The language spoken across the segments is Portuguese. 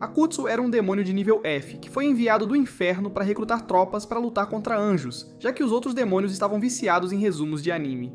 Akutsu era um demônio de nível F, que foi enviado do inferno para recrutar tropas para lutar contra anjos, já que os outros demônios estavam viciados em resumos de anime.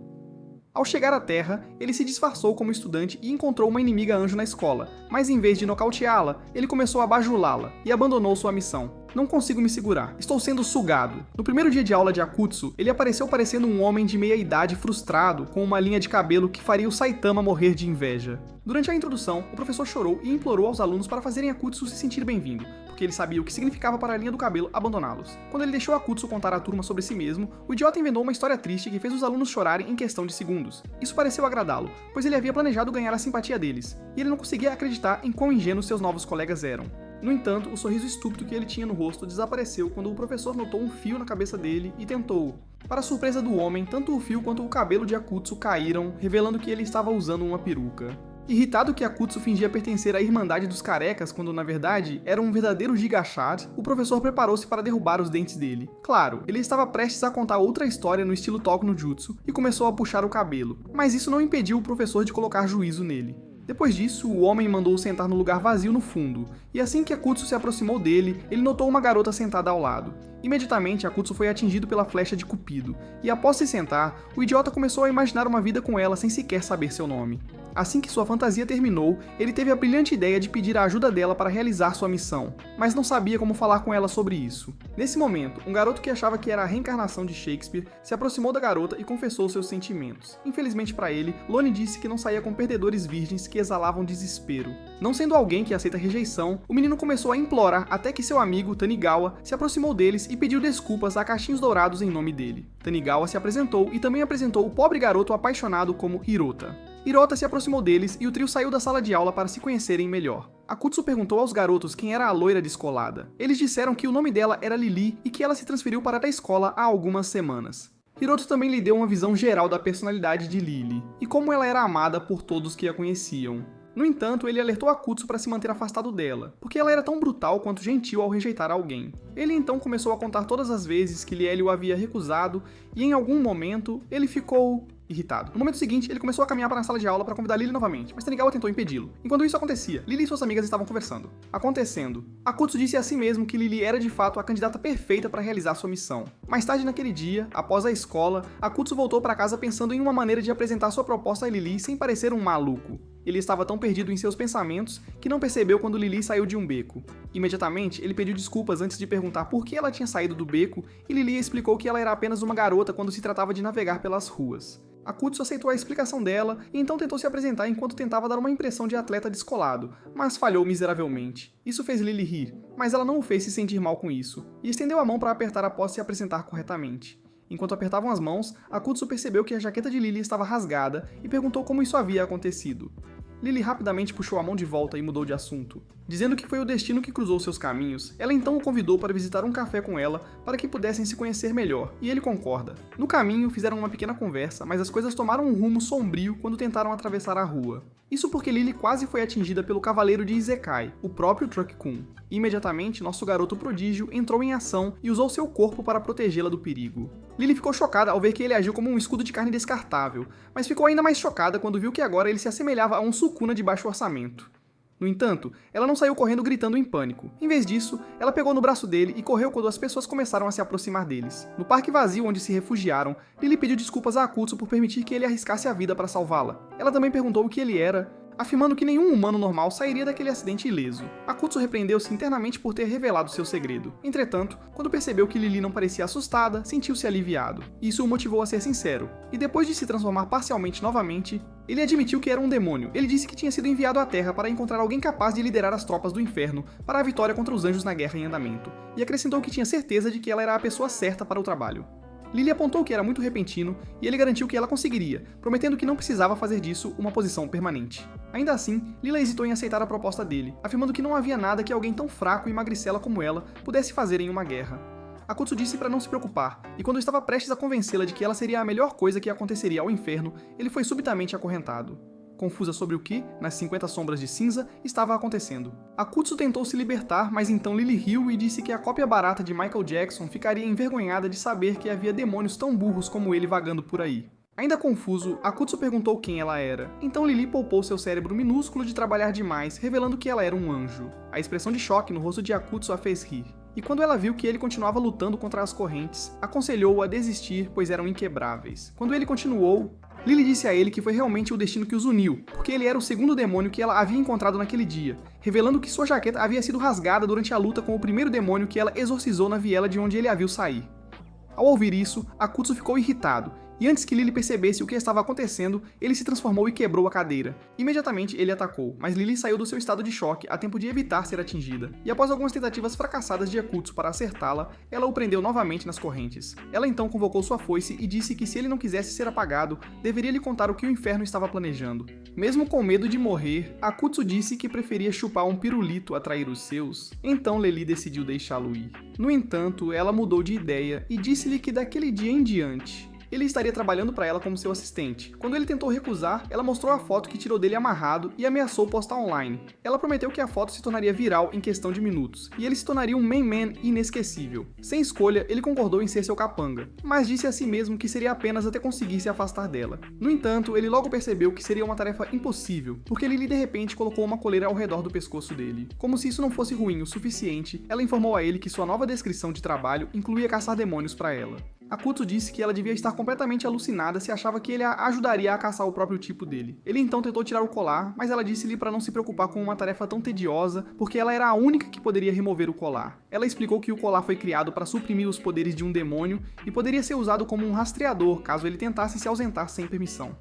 Ao chegar à Terra, ele se disfarçou como estudante e encontrou uma inimiga anjo na escola, mas em vez de nocauteá-la, ele começou a bajulá-la e abandonou sua missão. Não consigo me segurar, estou sendo sugado. No primeiro dia de aula de Akutsu, ele apareceu parecendo um homem de meia idade frustrado, com uma linha de cabelo que faria o Saitama morrer de inveja. Durante a introdução, o professor chorou e implorou aos alunos para fazerem Akutsu se sentir bem-vindo, porque ele sabia o que significava para a linha do cabelo abandoná-los. Quando ele deixou Akutsu contar à turma sobre si mesmo, o idiota inventou uma história triste que fez os alunos chorarem em questão de segundos. Isso pareceu agradá-lo, pois ele havia planejado ganhar a simpatia deles, e ele não conseguia acreditar em quão ingênuos seus novos colegas eram. No entanto, o sorriso estúpido que ele tinha no rosto desapareceu quando o professor notou um fio na cabeça dele e tentou. Para a surpresa do homem, tanto o fio quanto o cabelo de Akutsu caíram, revelando que ele estava usando uma peruca. Irritado que Akutsu fingia pertencer à Irmandade dos Carecas quando na verdade era um verdadeiro Gigachad, o professor preparou-se para derrubar os dentes dele. Claro, ele estava prestes a contar outra história no estilo Toku no Jutsu e começou a puxar o cabelo, mas isso não impediu o professor de colocar juízo nele. Depois disso, o homem mandou-o sentar no lugar vazio no fundo, e assim que Akutsu se aproximou dele, ele notou uma garota sentada ao lado. Imediatamente, Akutsu foi atingido pela flecha de Cupido, e após se sentar, o idiota começou a imaginar uma vida com ela sem sequer saber seu nome. Assim que sua fantasia terminou, ele teve a brilhante ideia de pedir a ajuda dela para realizar sua missão, mas não sabia como falar com ela sobre isso. Nesse momento, um garoto que achava que era a reencarnação de Shakespeare se aproximou da garota e confessou seus sentimentos. Infelizmente para ele, Lone disse que não saía com perdedores virgens que exalavam desespero. Não sendo alguém que aceita rejeição, o menino começou a implorar até que seu amigo, Tanigawa, se aproximou deles e pediu desculpas a cachinhos dourados em nome dele. Tanigawa se apresentou e também apresentou o pobre garoto apaixonado como Hirota. Hirota se aproximou deles e o trio saiu da sala de aula para se conhecerem melhor. Akutsu perguntou aos garotos quem era a loira descolada. Eles disseram que o nome dela era Lili e que ela se transferiu para a escola há algumas semanas. Hiroto também lhe deu uma visão geral da personalidade de Lili, e como ela era amada por todos que a conheciam. No entanto, ele alertou Akutsu para se manter afastado dela, porque ela era tão brutal quanto gentil ao rejeitar alguém. Ele então começou a contar todas as vezes que Lieli o havia recusado, e em algum momento ele ficou irritado. No momento seguinte, ele começou a caminhar para a sala de aula para convidar Lili novamente, mas Tanigawa tentou impedi-lo. Enquanto isso acontecia, Lili e suas amigas estavam conversando. Akutsu disse a si mesmo que Lili era de fato a candidata perfeita para realizar sua missão. Mais tarde naquele dia, após a escola, Akutsu voltou para casa pensando em uma maneira de apresentar sua proposta a Lili sem parecer um maluco. Ele estava tão perdido em seus pensamentos que não percebeu quando Lili saiu de um beco. Imediatamente, ele pediu desculpas antes de perguntar por que ela tinha saído do beco e Lili explicou que ela era apenas uma garota quando se tratava de navegar pelas ruas. Akutsu aceitou a explicação dela e então tentou se apresentar enquanto tentava dar uma impressão de atleta descolado, mas falhou miseravelmente. Isso fez Lili rir, mas ela não o fez se sentir mal com isso, e estendeu a mão para apertar após se apresentar corretamente. Enquanto apertavam as mãos, Akutsu percebeu que a jaqueta de Lili estava rasgada e perguntou como isso havia acontecido. Lili rapidamente puxou a mão de volta e mudou de assunto. Dizendo que foi o destino que cruzou seus caminhos, ela então o convidou para visitar um café com ela para que pudessem se conhecer melhor, e ele concorda. No caminho, fizeram uma pequena conversa, mas as coisas tomaram um rumo sombrio quando tentaram atravessar a rua. Isso porque Lili quase foi atingida pelo cavaleiro de Izekai, o próprio Truck-kun. Imediatamente, nosso garoto prodígio entrou em ação e usou seu corpo para protegê-la do perigo. Lili ficou chocada ao ver que ele agiu como um escudo de carne descartável, mas ficou ainda mais chocada quando viu que agora ele se assemelhava a um Sukuna de baixo orçamento. No entanto, ela não saiu correndo gritando em pânico. Em vez disso, ela pegou no braço dele e correu quando as pessoas começaram a se aproximar deles. No parque vazio onde se refugiaram, Lili pediu desculpas a Akutsu por permitir que ele arriscasse a vida para salvá-la. Ela também perguntou o que ele era, afirmando que nenhum humano normal sairia daquele acidente ileso. Akutsu repreendeu-se internamente por ter revelado seu segredo. Entretanto, quando percebeu que Lili não parecia assustada, sentiu-se aliviado. Isso o motivou a ser sincero, e depois de se transformar parcialmente novamente, ele admitiu que era um demônio. Ele disse que tinha sido enviado à Terra para encontrar alguém capaz de liderar as tropas do inferno para a vitória contra os anjos na guerra em andamento, e acrescentou que tinha certeza de que ela era a pessoa certa para o trabalho. Lili apontou que era muito repentino e ele garantiu que ela conseguiria, prometendo que não precisava fazer disso uma posição permanente. Ainda assim, Lila hesitou em aceitar a proposta dele, afirmando que não havia nada que alguém tão fraco e magricela como ela pudesse fazer em uma guerra. Akutsu disse para não se preocupar, e quando estava prestes a convencê-la de que ela seria a melhor coisa que aconteceria ao inferno, ele foi subitamente acorrentado. Confusa sobre o que, nas 50 sombras de cinza, estava acontecendo. Akutsu tentou se libertar, mas então Lili riu e disse que a cópia barata de Michael Jackson ficaria envergonhada de saber que havia demônios tão burros como ele vagando por aí. Ainda confuso, Akutsu perguntou quem ela era. Então Lily poupou seu cérebro minúsculo de trabalhar demais, revelando que ela era um anjo. A expressão de choque no rosto de Akutsu a fez rir. E quando ela viu que ele continuava lutando contra as correntes, aconselhou-o a desistir, pois eram inquebráveis. Quando ele continuou, Lily disse a ele que foi realmente o destino que os uniu, porque ele era o segundo demônio que ela havia encontrado naquele dia, revelando que sua jaqueta havia sido rasgada durante a luta com o primeiro demônio que ela exorcizou na viela de onde ele a viu sair. Ao ouvir isso, Akutsu ficou irritado, e antes que Lily percebesse o que estava acontecendo, ele se transformou e quebrou a cadeira. Imediatamente ele atacou, mas Lily saiu do seu estado de choque a tempo de evitar ser atingida, e após algumas tentativas fracassadas de Akutsu para acertá-la, ela o prendeu novamente nas correntes. Ela então convocou sua foice e disse que se ele não quisesse ser apagado, deveria lhe contar o que o inferno estava planejando. Mesmo com medo de morrer, Akutsu disse que preferia chupar um pirulito a trair os seus, então Lily decidiu deixá-lo ir. No entanto, ela mudou de ideia e disse-lhe que daquele dia em diante, ele estaria trabalhando para ela como seu assistente. Quando ele tentou recusar, ela mostrou a foto que tirou dele amarrado e ameaçou postar online. Ela prometeu que a foto se tornaria viral em questão de minutos, e ele se tornaria um main man inesquecível. Sem escolha, ele concordou em ser seu capanga, mas disse a si mesmo que seria apenas até conseguir se afastar dela. No entanto, ele logo percebeu que seria uma tarefa impossível, porque Lily de repente colocou uma coleira ao redor do pescoço dele. Como se isso não fosse ruim o suficiente, ela informou a ele que sua nova descrição de trabalho incluía caçar demônios para ela. Akutsu disse que ela devia estar completamente alucinada se achava que ele a ajudaria a caçar o próprio tipo dele. Ele então tentou tirar o colar, mas ela disse-lhe para não se preocupar com uma tarefa tão tediosa, porque ela era a única que poderia remover o colar. Ela explicou que o colar foi criado para suprimir os poderes de um demônio e poderia ser usado como um rastreador caso ele tentasse se ausentar sem permissão.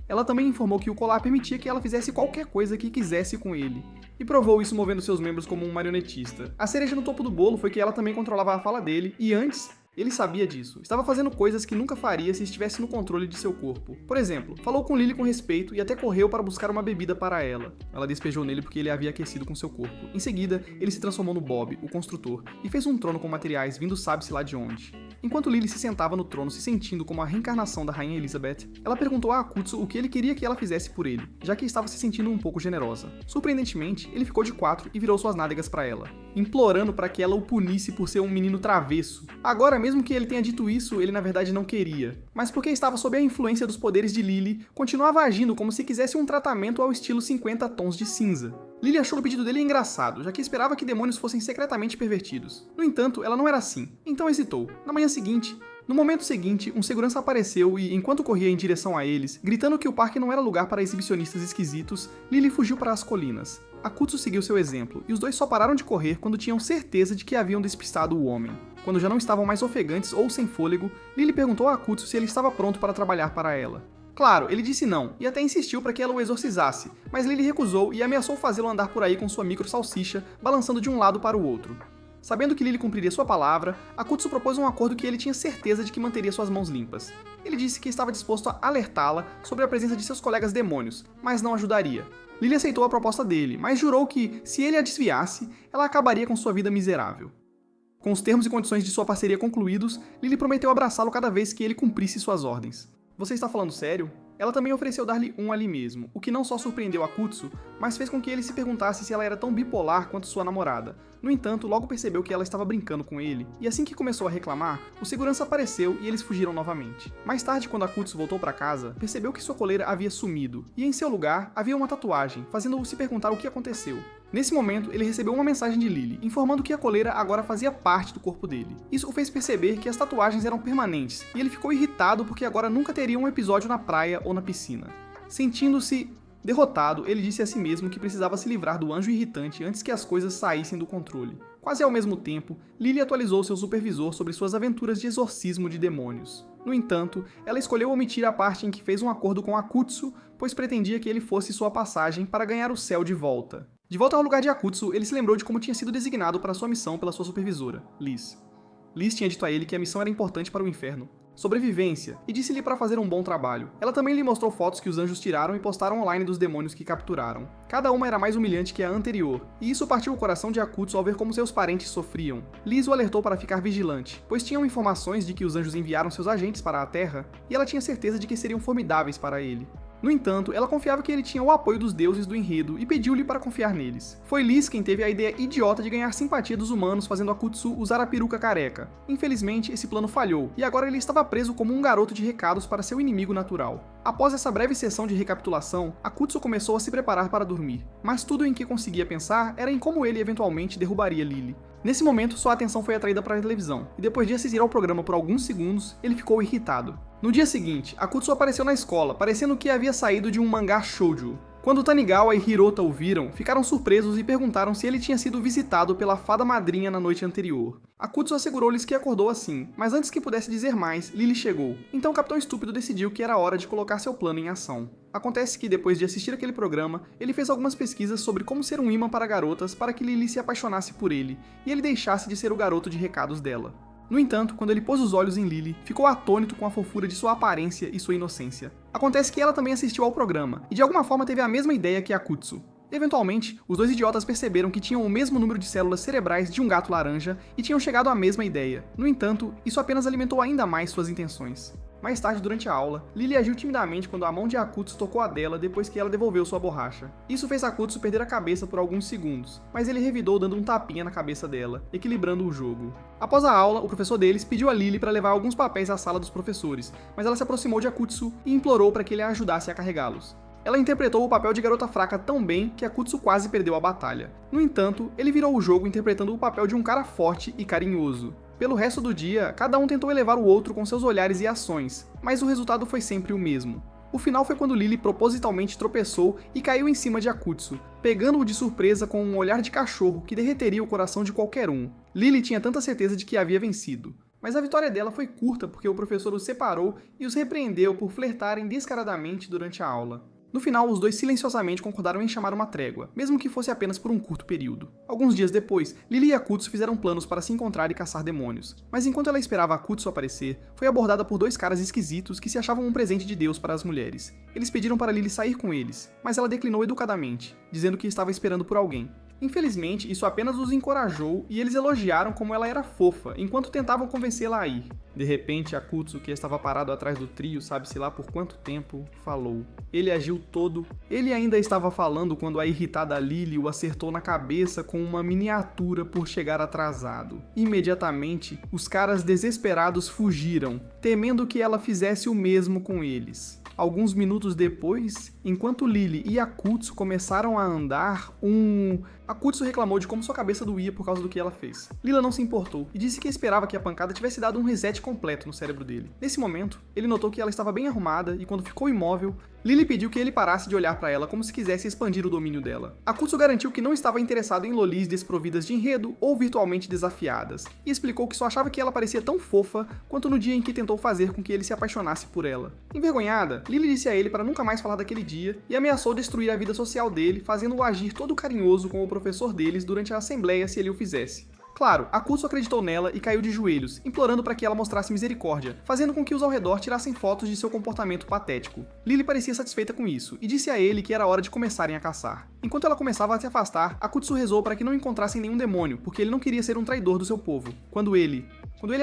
Ela também informou que o colar permitia que ela fizesse qualquer coisa que quisesse com ele, e provou isso movendo seus membros como um marionetista. A cereja no topo do bolo foi que ela também controlava a fala dele, e antes, ele sabia disso. Estava fazendo coisas que nunca faria se estivesse no controle de seu corpo. Por exemplo, falou com Lily com respeito e até correu para buscar uma bebida para ela. Ela despejou nele porque ele a havia aquecido com seu corpo. Em seguida, ele se transformou no Bob, o construtor, e fez um trono com materiais vindo sabe-se lá de onde. Enquanto Lily se sentava no trono se sentindo como a reencarnação da Rainha Elizabeth, ela perguntou a Akutsu o que ele queria que ela fizesse por ele, já que estava se sentindo um pouco generosa. Surpreendentemente, ele ficou de quatro e virou suas nádegas para ela, implorando para que ela o punisse por ser um menino travesso. Agora, mesmo que ele tenha dito isso, ele na verdade não queria. Mas porque estava sob a influência dos poderes de Lily, continuava agindo como se quisesse um tratamento ao estilo 50 tons de cinza. Lily achou o pedido dele engraçado, já que esperava que demônios fossem secretamente pervertidos. No entanto, ela não era assim, então hesitou. No momento seguinte, um segurança apareceu e, enquanto corria em direção a eles, gritando que o parque não era lugar para exibicionistas esquisitos, Lily fugiu para as colinas. Akutsu seguiu seu exemplo, e os dois só pararam de correr quando tinham certeza de que haviam despistado o homem. Quando já não estavam mais ofegantes ou sem fôlego, Lily perguntou a Akutsu se ele estava pronto para trabalhar para ela. Claro, ele disse não, e até insistiu para que ela o exorcizasse, mas Lily recusou e ameaçou fazê-lo andar por aí com sua micro-salsicha, balançando de um lado para o outro. Sabendo que Lily cumpriria sua palavra, Akutsu propôs um acordo que ele tinha certeza de que manteria suas mãos limpas. Ele disse que estava disposto a alertá-la sobre a presença de seus colegas demônios, mas não ajudaria. Lily aceitou a proposta dele, mas jurou que, se ele a desviasse, ela acabaria com sua vida miserável. Com os termos e condições de sua parceria concluídos, Lily prometeu abraçá-lo cada vez que ele cumprisse suas ordens. Você está falando sério? Ela também ofereceu dar-lhe um ali mesmo, o que não só surpreendeu Akutsu, mas fez com que ele se perguntasse se ela era tão bipolar quanto sua namorada. No entanto, logo percebeu que ela estava brincando com ele, e assim que começou a reclamar, o segurança apareceu e eles fugiram novamente. Mais tarde, quando Akutsu voltou para casa, percebeu que sua coleira havia sumido, e em seu lugar havia uma tatuagem, fazendo-o se perguntar o que aconteceu. Nesse momento, ele recebeu uma mensagem de Lily, informando que a coleira agora fazia parte do corpo dele. Isso o fez perceber que as tatuagens eram permanentes, e ele ficou irritado porque agora nunca teria um episódio na praia ou na piscina. Sentindo-se derrotado, ele disse a si mesmo que precisava se livrar do anjo irritante antes que as coisas saíssem do controle. Quase ao mesmo tempo, Lily atualizou seu supervisor sobre suas aventuras de exorcismo de demônios. No entanto, ela escolheu omitir a parte em que fez um acordo com Akutsu, pois pretendia que ele fosse sua passagem para ganhar o céu de volta. De volta ao lugar de Akutsu, ele se lembrou de como tinha sido designado para sua missão pela sua supervisora, Liz. Liz tinha dito a ele que a missão era importante para o inferno, sobrevivência, e disse-lhe para fazer um bom trabalho. Ela também lhe mostrou fotos que os anjos tiraram e postaram online dos demônios que capturaram. Cada uma era mais humilhante que a anterior, e isso partiu o coração de Akutsu ao ver como seus parentes sofriam. Liz o alertou para ficar vigilante, pois tinham informações de que os anjos enviaram seus agentes para a Terra, e ela tinha certeza de que seriam formidáveis para ele. No entanto, ela confiava que ele tinha o apoio dos deuses do enredo e pediu-lhe para confiar neles. Foi Liz quem teve a ideia idiota de ganhar simpatia dos humanos fazendo Akutsu usar a peruca careca. Infelizmente, esse plano falhou, e agora ele estava preso como um garoto de recados para seu inimigo natural. Após essa breve sessão de recapitulação, Akutsu começou a se preparar para dormir, mas tudo em que conseguia pensar era em como ele eventualmente derrubaria Lily. Nesse momento, sua atenção foi atraída para a televisão, e depois de assistir ao programa por alguns segundos, ele ficou irritado. No dia seguinte, Akutsu apareceu na escola, parecendo que havia saído de um mangá shoujo. Quando Tanigawa e Hirota o viram, ficaram surpresos e perguntaram se ele tinha sido visitado pela fada madrinha na noite anterior. Akutsu assegurou-lhes que acordou assim, mas antes que pudesse dizer mais, Lily chegou. Então o Capitão Estúpido decidiu que era hora de colocar seu plano em ação. Acontece que, depois de assistir aquele programa, ele fez algumas pesquisas sobre como ser um imã para garotas para que Lily se apaixonasse por ele, e ele deixasse de ser o garoto de recados dela. No entanto, quando ele pôs os olhos em Lily, ficou atônito com a fofura de sua aparência e sua inocência. Acontece que ela também assistiu ao programa, e de alguma forma teve a mesma ideia que Akutsu. Eventualmente, os dois idiotas perceberam que tinham o mesmo número de células cerebrais de um gato laranja e tinham chegado à mesma ideia. No entanto, isso apenas alimentou ainda mais suas intenções. Mais tarde, durante a aula, Lily agiu timidamente quando a mão de Akutsu tocou a dela depois que ela devolveu sua borracha. Isso fez Akutsu perder a cabeça por alguns segundos, mas ele revidou dando um tapinha na cabeça dela, equilibrando o jogo. Após a aula, o professor deles pediu a Lily para levar alguns papéis à sala dos professores, mas ela se aproximou de Akutsu e implorou para que ele a ajudasse a carregá-los. Ela interpretou o papel de garota fraca tão bem que Akutsu quase perdeu a batalha. No entanto, ele virou o jogo interpretando o papel de um cara forte e carinhoso. Pelo resto do dia, cada um tentou elevar o outro com seus olhares e ações, mas o resultado foi sempre o mesmo. O final foi quando Lily propositalmente tropeçou e caiu em cima de Akutsu, pegando-o de surpresa com um olhar de cachorro que derreteria o coração de qualquer um. Lily tinha tanta certeza de que havia vencido. Mas a vitória dela foi curta porque o professor os separou e os repreendeu por flertarem descaradamente durante a aula. No final, os dois silenciosamente concordaram em chamar uma trégua, mesmo que fosse apenas por um curto período. Alguns dias depois, Lily e Akutsu fizeram planos para se encontrar e caçar demônios, mas enquanto ela esperava Akutsu aparecer, foi abordada por dois caras esquisitos que se achavam um presente de Deus para as mulheres. Eles pediram para Lily sair com eles, mas ela declinou educadamente, dizendo que estava esperando por alguém. Infelizmente, isso apenas os encorajou e eles elogiaram como ela era fofa, enquanto tentavam convencê-la a ir. De repente, Akutsu, que estava parado atrás do trio, sabe-se lá por quanto tempo, falou. Ele agiu todo. Ele ainda estava falando quando a irritada Lily o acertou na cabeça com uma miniatura por chegar atrasado. Imediatamente, os caras desesperados fugiram, temendo que ela fizesse o mesmo com eles. Alguns minutos depois, enquanto Lily e Akutsu começaram a andar, Akutsu reclamou de como sua cabeça doía por causa do que ela fez. Lila não se importou e disse que esperava que a pancada tivesse dado um reset completo no cérebro dele. Nesse momento, ele notou que ela estava bem arrumada e quando ficou imóvel, Lily pediu que ele parasse de olhar para ela como se quisesse expandir o domínio dela. Akutsu garantiu que não estava interessado em lolis desprovidas de enredo ou virtualmente desafiadas, e explicou que só achava que ela parecia tão fofa quanto no dia em que tentou fazer com que ele se apaixonasse por ela. Envergonhada, Lily disse a ele para nunca mais falar daquele dia e ameaçou destruir a vida social dele, fazendo-o agir todo carinhoso com o professor deles durante a assembleia se ele o fizesse. Claro, Akutsu acreditou nela e caiu de joelhos, implorando para que ela mostrasse misericórdia, fazendo com que os ao redor tirassem fotos de seu comportamento patético. Lily parecia satisfeita com isso, e disse a ele que era hora de começarem a caçar. Enquanto ela começava a se afastar, Akutsu rezou para que não encontrassem nenhum demônio, porque ele não queria ser um traidor do seu povo. Quando ele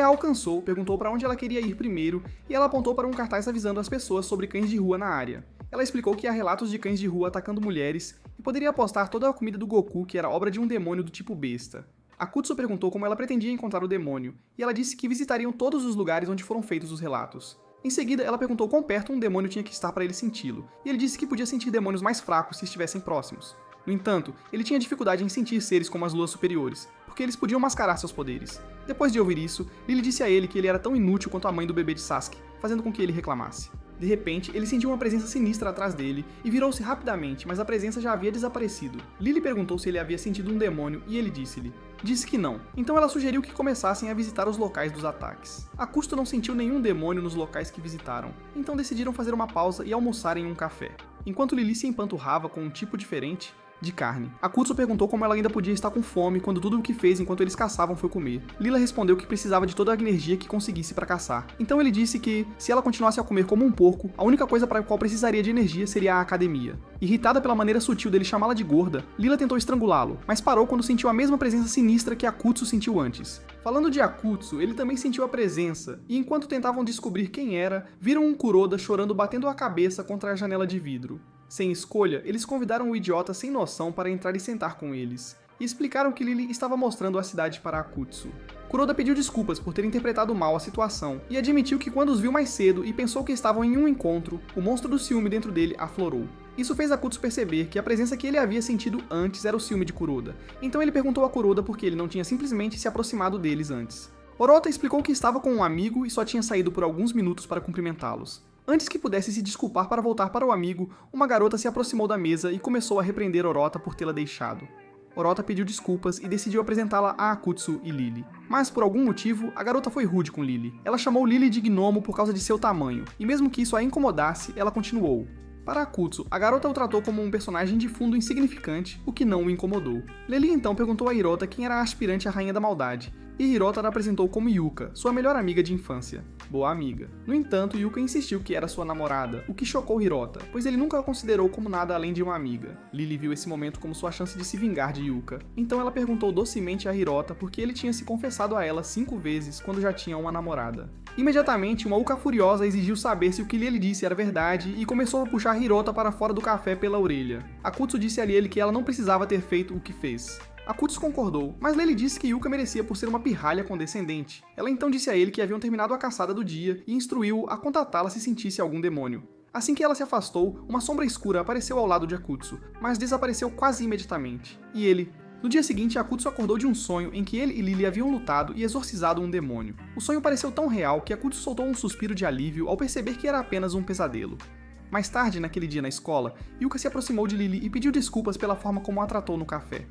a alcançou, perguntou para onde ela queria ir primeiro, e ela apontou para um cartaz avisando as pessoas sobre cães de rua na área. Ela explicou que há relatos de cães de rua atacando mulheres, e poderia apostar toda a comida do Goku que era obra de um demônio do tipo besta. Akutsu perguntou como ela pretendia encontrar o demônio, e ela disse que visitariam todos os lugares onde foram feitos os relatos. Em seguida, ela perguntou quão perto um demônio tinha que estar para ele senti-lo, e ele disse que podia sentir demônios mais fracos se estivessem próximos. No entanto, ele tinha dificuldade em sentir seres como as luas superiores, porque eles podiam mascarar seus poderes. Depois de ouvir isso, Lily disse a ele que ele era tão inútil quanto a mãe do bebê de Sasuke, fazendo com que ele reclamasse. De repente, ele sentiu uma presença sinistra atrás dele e virou-se rapidamente, mas a presença já havia desaparecido. Lily perguntou se ele havia sentido um demônio e ele disse que não. Então ela sugeriu que começassem a visitar os locais dos ataques. Akutsu não sentiu nenhum demônio nos locais que visitaram, então decidiram fazer uma pausa e almoçar em um café. Enquanto Lily se empanturrava com um tipo diferente, de carne. Akutsu perguntou como ela ainda podia estar com fome quando tudo o que fez enquanto eles caçavam foi comer. Lila respondeu que precisava de toda a energia que conseguisse para caçar. Então ele disse que, se ela continuasse a comer como um porco, a única coisa para a qual precisaria de energia seria a academia. Irritada pela maneira sutil dele chamá-la de gorda, Lila tentou estrangulá-lo, mas parou quando sentiu a mesma presença sinistra que Akutsu sentiu antes. Falando de Akutsu, ele também sentiu a presença, e enquanto tentavam descobrir quem era, viram um Kuroda chorando batendo a cabeça contra a janela de vidro. Sem escolha, eles convidaram o idiota sem noção para entrar e sentar com eles, e explicaram que Lily estava mostrando a cidade para Akutsu. Kuroda pediu desculpas por ter interpretado mal a situação, e admitiu que quando os viu mais cedo e pensou que estavam em um encontro, o monstro do ciúme dentro dele aflorou. Isso fez Akutsu perceber que a presença que ele havia sentido antes era o ciúme de Kuroda, então ele perguntou a Kuroda por que ele não tinha simplesmente se aproximado deles antes. Orota explicou que estava com um amigo e só tinha saído por alguns minutos para cumprimentá-los. Antes que pudesse se desculpar para voltar para o amigo, uma garota se aproximou da mesa e começou a repreender Orota por tê-la deixado. Orota pediu desculpas e decidiu apresentá-la a Akutsu e Lily. Mas, por algum motivo, a garota foi rude com Lily. Ela chamou Lily de gnomo por causa de seu tamanho, e mesmo que isso a incomodasse, ela continuou. Para Akutsu, a garota o tratou como um personagem de fundo insignificante, o que não o incomodou. Lily então perguntou a Hirota quem era a aspirante à Rainha da Maldade, e Hirota a apresentou como Yuka, sua melhor amiga de infância. Boa amiga. No entanto, Yuka insistiu que era sua namorada, o que chocou Hirota, pois ele nunca a considerou como nada além de uma amiga. Lily viu esse momento como sua chance de se vingar de Yuka, então ela perguntou docemente a Hirota por que ele tinha se confessado a ela 5 vezes quando já tinha uma namorada. Imediatamente, uma Uka furiosa exigiu saber se o que Lily disse era verdade e começou a puxar Hirota para fora do café pela orelha. Akutsu disse a Lily que ela não precisava ter feito o que fez. Akutsu concordou, mas Lily disse que Yuka merecia por ser uma pirralha condescendente. Ela então disse a ele que haviam terminado a caçada do dia e instruiu-o a contatá-la se sentisse algum demônio. Assim que ela se afastou, uma sombra escura apareceu ao lado de Akutsu, mas desapareceu quase imediatamente. E ele... No dia seguinte, Akutsu acordou de um sonho em que ele e Lily haviam lutado e exorcizado um demônio. O sonho pareceu tão real que Akutsu soltou um suspiro de alívio ao perceber que era apenas um pesadelo. Mais tarde, naquele dia na escola, Yuka se aproximou de Lily e pediu desculpas pela forma como a tratou no café.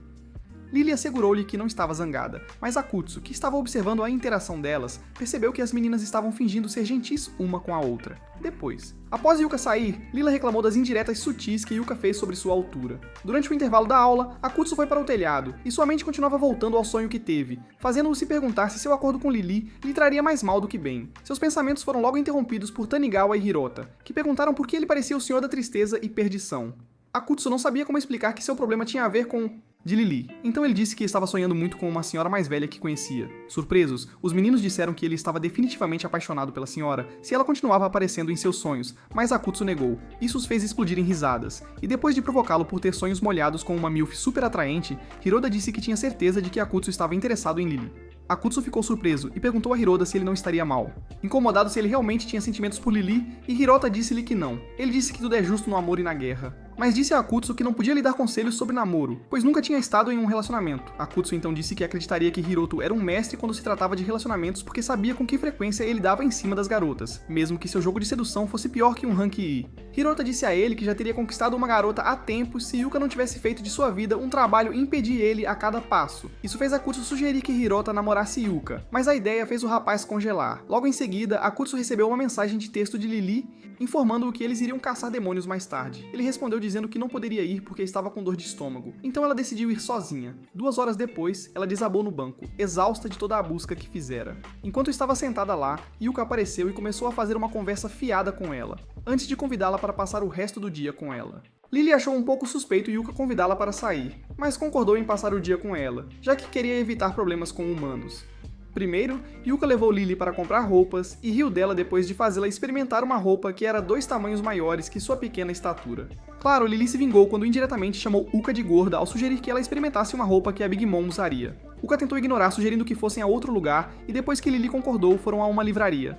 Lily assegurou-lhe que não estava zangada, mas Akutsu, que estava observando a interação delas, percebeu que as meninas estavam fingindo ser gentis uma com a outra. Depois, após Yuka sair, Lila reclamou das indiretas sutis que Yuka fez sobre sua altura. Durante o intervalo da aula, Akutsu foi para o telhado, e sua mente continuava voltando ao sonho que teve, fazendo-o se perguntar se seu acordo com Lily lhe traria mais mal do que bem. Seus pensamentos foram logo interrompidos por Tanigawa e Hirota, que perguntaram por que ele parecia o Senhor da Tristeza e Perdição. Akutsu não sabia como explicar que seu problema tinha a ver com... de Lily. Então ele disse que estava sonhando muito com uma senhora mais velha que conhecia. Surpresos, os meninos disseram que ele estava definitivamente apaixonado pela senhora se ela continuava aparecendo em seus sonhos, mas Akutsu negou. Isso os fez explodir em risadas. E depois de provocá-lo por ter sonhos molhados com uma milf super atraente, Hiroda disse que tinha certeza de que Akutsu estava interessado em Lily. Akutsu ficou surpreso e perguntou a Hiroda se ele não estaria mal. Incomodado se ele realmente tinha sentimentos por Lily, e Hirota disse-lhe que não. Ele disse que tudo é justo no amor e na guerra. Mas disse a Akutsu que não podia lhe dar conselhos sobre namoro, pois nunca tinha estado em um relacionamento. Akutsu então disse que acreditaria que Hiroto era um mestre quando se tratava de relacionamentos porque sabia com que frequência ele dava em cima das garotas, mesmo que seu jogo de sedução fosse pior que um rank I. Hirota disse a ele que já teria conquistado uma garota há tempo se Yuka não tivesse feito de sua vida um trabalho e impedir ele a cada passo. Isso fez Akutsu sugerir que Hirota namorasse Yuka, mas a ideia fez o rapaz congelar. Logo em seguida, Akutsu recebeu uma mensagem de texto de Lily informando-o que eles iriam caçar demônios mais tarde. Ele respondeu dizendo que não poderia ir porque estava com dor de estômago, então ela decidiu ir sozinha. 2 horas depois, ela desabou no banco, exausta de toda a busca que fizera. Enquanto estava sentada lá, Yuka apareceu e começou a fazer uma conversa fiada com ela, antes de convidá-la para passar o resto do dia com ela. Lily achou um pouco suspeito Yuka convidá-la para sair, mas concordou em passar o dia com ela, já que queria evitar problemas com humanos. Primeiro, Yuka levou Lily para comprar roupas e riu dela depois de fazê-la experimentar uma roupa que era 2 tamanhos maiores que sua pequena estatura. Claro, Lily se vingou quando indiretamente chamou Uka de gorda ao sugerir que ela experimentasse uma roupa que a Big Mom usaria. Uka tentou ignorar, sugerindo que fossem a outro lugar, e depois que Lily concordou, foram a uma livraria.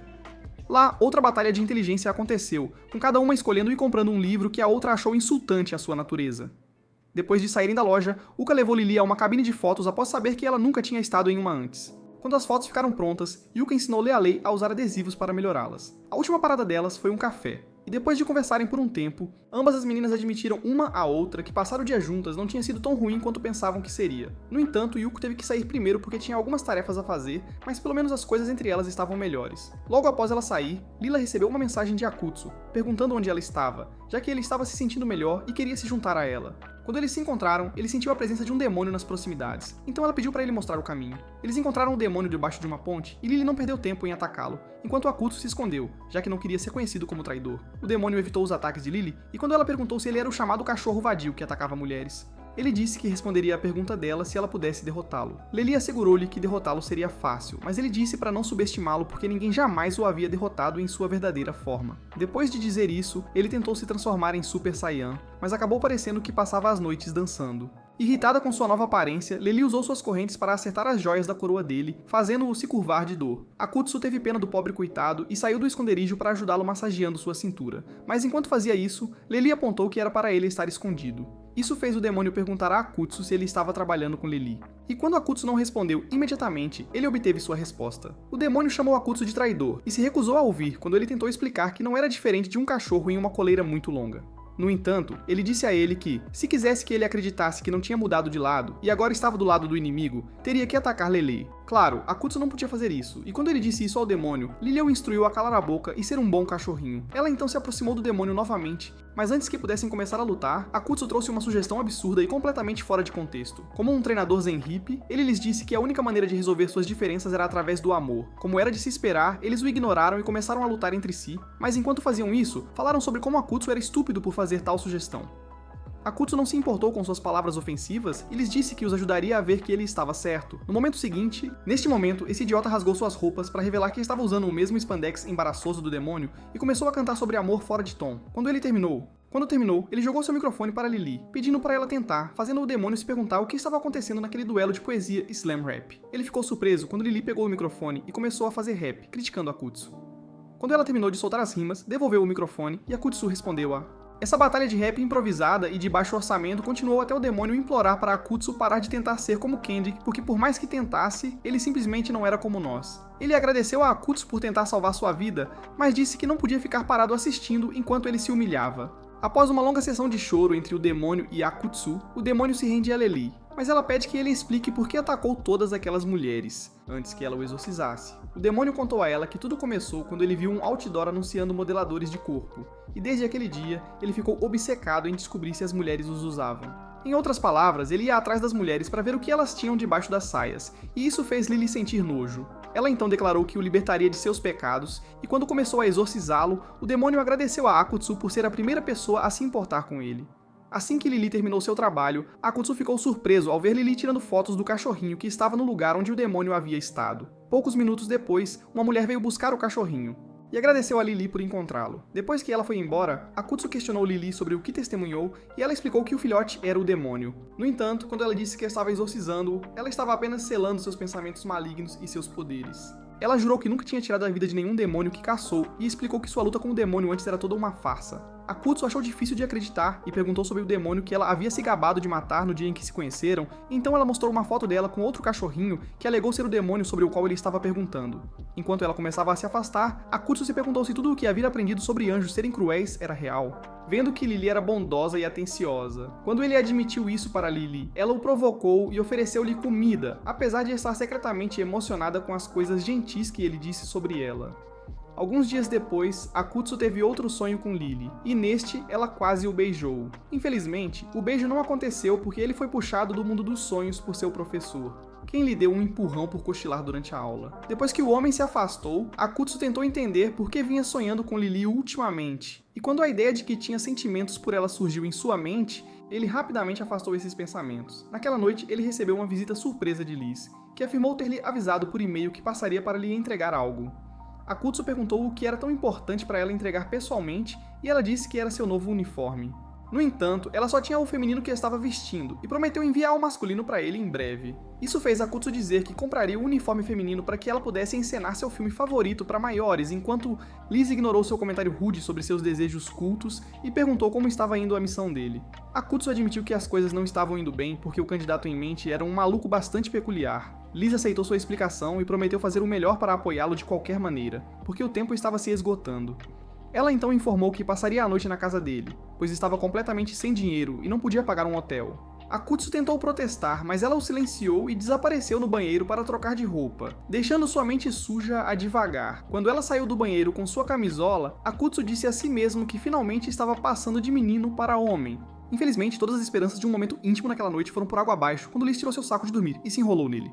Lá, outra batalha de inteligência aconteceu, com cada uma escolhendo e comprando um livro que a outra achou insultante à sua natureza. Depois de saírem da loja, Uka levou Lily a uma cabine de fotos após saber que ela nunca tinha estado em uma antes. Quando as fotos ficaram prontas, Yuka ensinou Lealei a usar adesivos para melhorá-las. A última parada delas foi um café, e depois de conversarem por um tempo, ambas as meninas admitiram uma à outra que passar o dia juntas não tinha sido tão ruim quanto pensavam que seria. No entanto, Yuko teve que sair primeiro porque tinha algumas tarefas a fazer, mas pelo menos as coisas entre elas estavam melhores. Logo após ela sair, Lila recebeu uma mensagem de Akutsu, perguntando onde ela estava, já que ele estava se sentindo melhor e queria se juntar a ela. Quando eles se encontraram, ele sentiu a presença de um demônio nas proximidades, então ela pediu para ele mostrar o caminho. Eles encontraram o demônio debaixo de uma ponte e Lily não perdeu tempo em atacá-lo, enquanto Akutsu se escondeu, já que não queria ser conhecido como traidor. O demônio evitou os ataques de Lily e quando ela perguntou se ele era o chamado cachorro vadio que atacava mulheres, ele disse que responderia à pergunta dela se ela pudesse derrotá-lo. Lily assegurou-lhe que derrotá-lo seria fácil, mas ele disse para não subestimá-lo porque ninguém jamais o havia derrotado em sua verdadeira forma. Depois de dizer isso, ele tentou se transformar em Super Saiyan, mas acabou parecendo que passava as noites dançando. Irritada com sua nova aparência, Lily usou suas correntes para acertar as joias da coroa dele, fazendo-o se curvar de dor. Akutsu teve pena do pobre coitado e saiu do esconderijo para ajudá-lo massageando sua cintura. Mas enquanto fazia isso, Lily apontou que era para ele estar escondido. Isso fez o demônio perguntar a Akutsu se ele estava trabalhando com Lily. E quando Akutsu não respondeu imediatamente, ele obteve sua resposta. O demônio chamou Akutsu de traidor e se recusou a ouvir quando ele tentou explicar que não era diferente de um cachorro em uma coleira muito longa. No entanto, ele disse a ele que, se quisesse que ele acreditasse que não tinha mudado de lado e agora estava do lado do inimigo, teria que atacar Lily. Claro, Akutsu não podia fazer isso, e quando ele disse isso ao demônio, Lily o instruiu a calar a boca e ser um bom cachorrinho. Ela então se aproximou do demônio novamente, mas antes que pudessem começar a lutar, Akutsu trouxe uma sugestão absurda e completamente fora de contexto. Como um treinador zen hippie, ele lhes disse que a única maneira de resolver suas diferenças era através do amor. Como era de se esperar, eles o ignoraram e começaram a lutar entre si, mas enquanto faziam isso, falaram sobre como Akutsu era estúpido por fazer tal sugestão. Akutsu não se importou com suas palavras ofensivas e lhes disse que os ajudaria a ver que ele estava certo. No momento seguinte, neste momento, esse idiota rasgou suas roupas para revelar que estava usando o mesmo spandex embaraçoso do demônio e começou a cantar sobre amor fora de tom. Quando terminou, ele jogou seu microfone para Lily, pedindo para ela tentar, fazendo o demônio se perguntar o que estava acontecendo naquele duelo de poesia e slam rap. Ele ficou surpreso quando Lily pegou o microfone e começou a fazer rap, criticando Akutsu. Quando ela terminou de soltar as rimas, devolveu o microfone e Akutsu respondeu a... Essa batalha de rap improvisada e de baixo orçamento continuou até o demônio implorar para Akutsu parar de tentar ser como Kendrick, porque por mais que tentasse, ele simplesmente não era como nós. Ele agradeceu a Akutsu por tentar salvar sua vida, mas disse que não podia ficar parado assistindo enquanto ele se humilhava. Após uma longa sessão de choro entre o demônio e Akutsu, o demônio se rende a Lily, mas ela pede que ele explique por que atacou todas aquelas mulheres, antes que ela o exorcizasse. O demônio contou a ela que tudo começou quando ele viu um outdoor anunciando modeladores de corpo, e desde aquele dia, ele ficou obcecado em descobrir se as mulheres os usavam. Em outras palavras, ele ia atrás das mulheres para ver o que elas tinham debaixo das saias, e isso fez Lily sentir nojo. Ela então declarou que o libertaria de seus pecados, e quando começou a exorcizá-lo, o demônio agradeceu a Akutsu por ser a primeira pessoa a se importar com ele. Assim que Lily terminou seu trabalho, Akutsu ficou surpreso ao ver Lily tirando fotos do cachorrinho que estava no lugar onde o demônio havia estado. Poucos minutos depois, uma mulher veio buscar o cachorrinho e agradeceu a Lily por encontrá-lo. Depois que ela foi embora, Akutsu questionou Lily sobre o que testemunhou e ela explicou que o filhote era o demônio. No entanto, quando ela disse que estava exorcizando-o, ela estava apenas selando seus pensamentos malignos e seus poderes. Ela jurou que nunca tinha tirado a vida de nenhum demônio que caçou e explicou que sua luta com o demônio antes era toda uma farsa. Akutsu achou difícil de acreditar e perguntou sobre o demônio que ela havia se gabado de matar no dia em que se conheceram, então ela mostrou uma foto dela com outro cachorrinho que alegou ser o demônio sobre o qual ele estava perguntando. Enquanto ela começava a se afastar, Akutsu se perguntou se tudo o que havia aprendido sobre anjos serem cruéis era real, vendo que Lily era bondosa e atenciosa. Quando ele admitiu isso para Lily, ela o provocou e ofereceu-lhe comida, apesar de estar secretamente emocionada com as coisas gentis que ele disse sobre ela. Alguns dias depois, Akutsu teve outro sonho com Lily, e neste ela quase o beijou. Infelizmente, o beijo não aconteceu porque ele foi puxado do mundo dos sonhos por seu professor, quem lhe deu um empurrão por cochilar durante a aula. Depois que o homem se afastou, Akutsu tentou entender por que vinha sonhando com Lily ultimamente, e quando a ideia de que tinha sentimentos por ela surgiu em sua mente, ele rapidamente afastou esses pensamentos. Naquela noite, ele recebeu uma visita surpresa de Liz, que afirmou ter lhe avisado por e-mail que passaria para lhe entregar algo. Akutsu perguntou o que era tão importante para ela entregar pessoalmente e ela disse que era seu novo uniforme. No entanto, ela só tinha o feminino que estava vestindo e prometeu enviar o masculino para ele em breve. Isso fez Akutsu dizer que compraria o uniforme feminino para que ela pudesse encenar seu filme favorito para maiores, enquanto Liz ignorou seu comentário rude sobre seus desejos cultos e perguntou como estava indo a missão dele. Akutsu admitiu que as coisas não estavam indo bem porque o candidato em mente era um maluco bastante peculiar. Liz aceitou sua explicação e prometeu fazer o melhor para apoiá-lo de qualquer maneira, porque o tempo estava se esgotando. Ela então informou que passaria a noite na casa dele, pois estava completamente sem dinheiro e não podia pagar um hotel. Akutsu tentou protestar, mas ela o silenciou e desapareceu no banheiro para trocar de roupa, deixando sua mente suja a divagar. Quando ela saiu do banheiro com sua camisola, Akutsu disse a si mesmo que finalmente estava passando de menino para homem. Infelizmente, todas as esperanças de um momento íntimo naquela noite foram por água abaixo quando Liz tirou seu saco de dormir e se enrolou nele.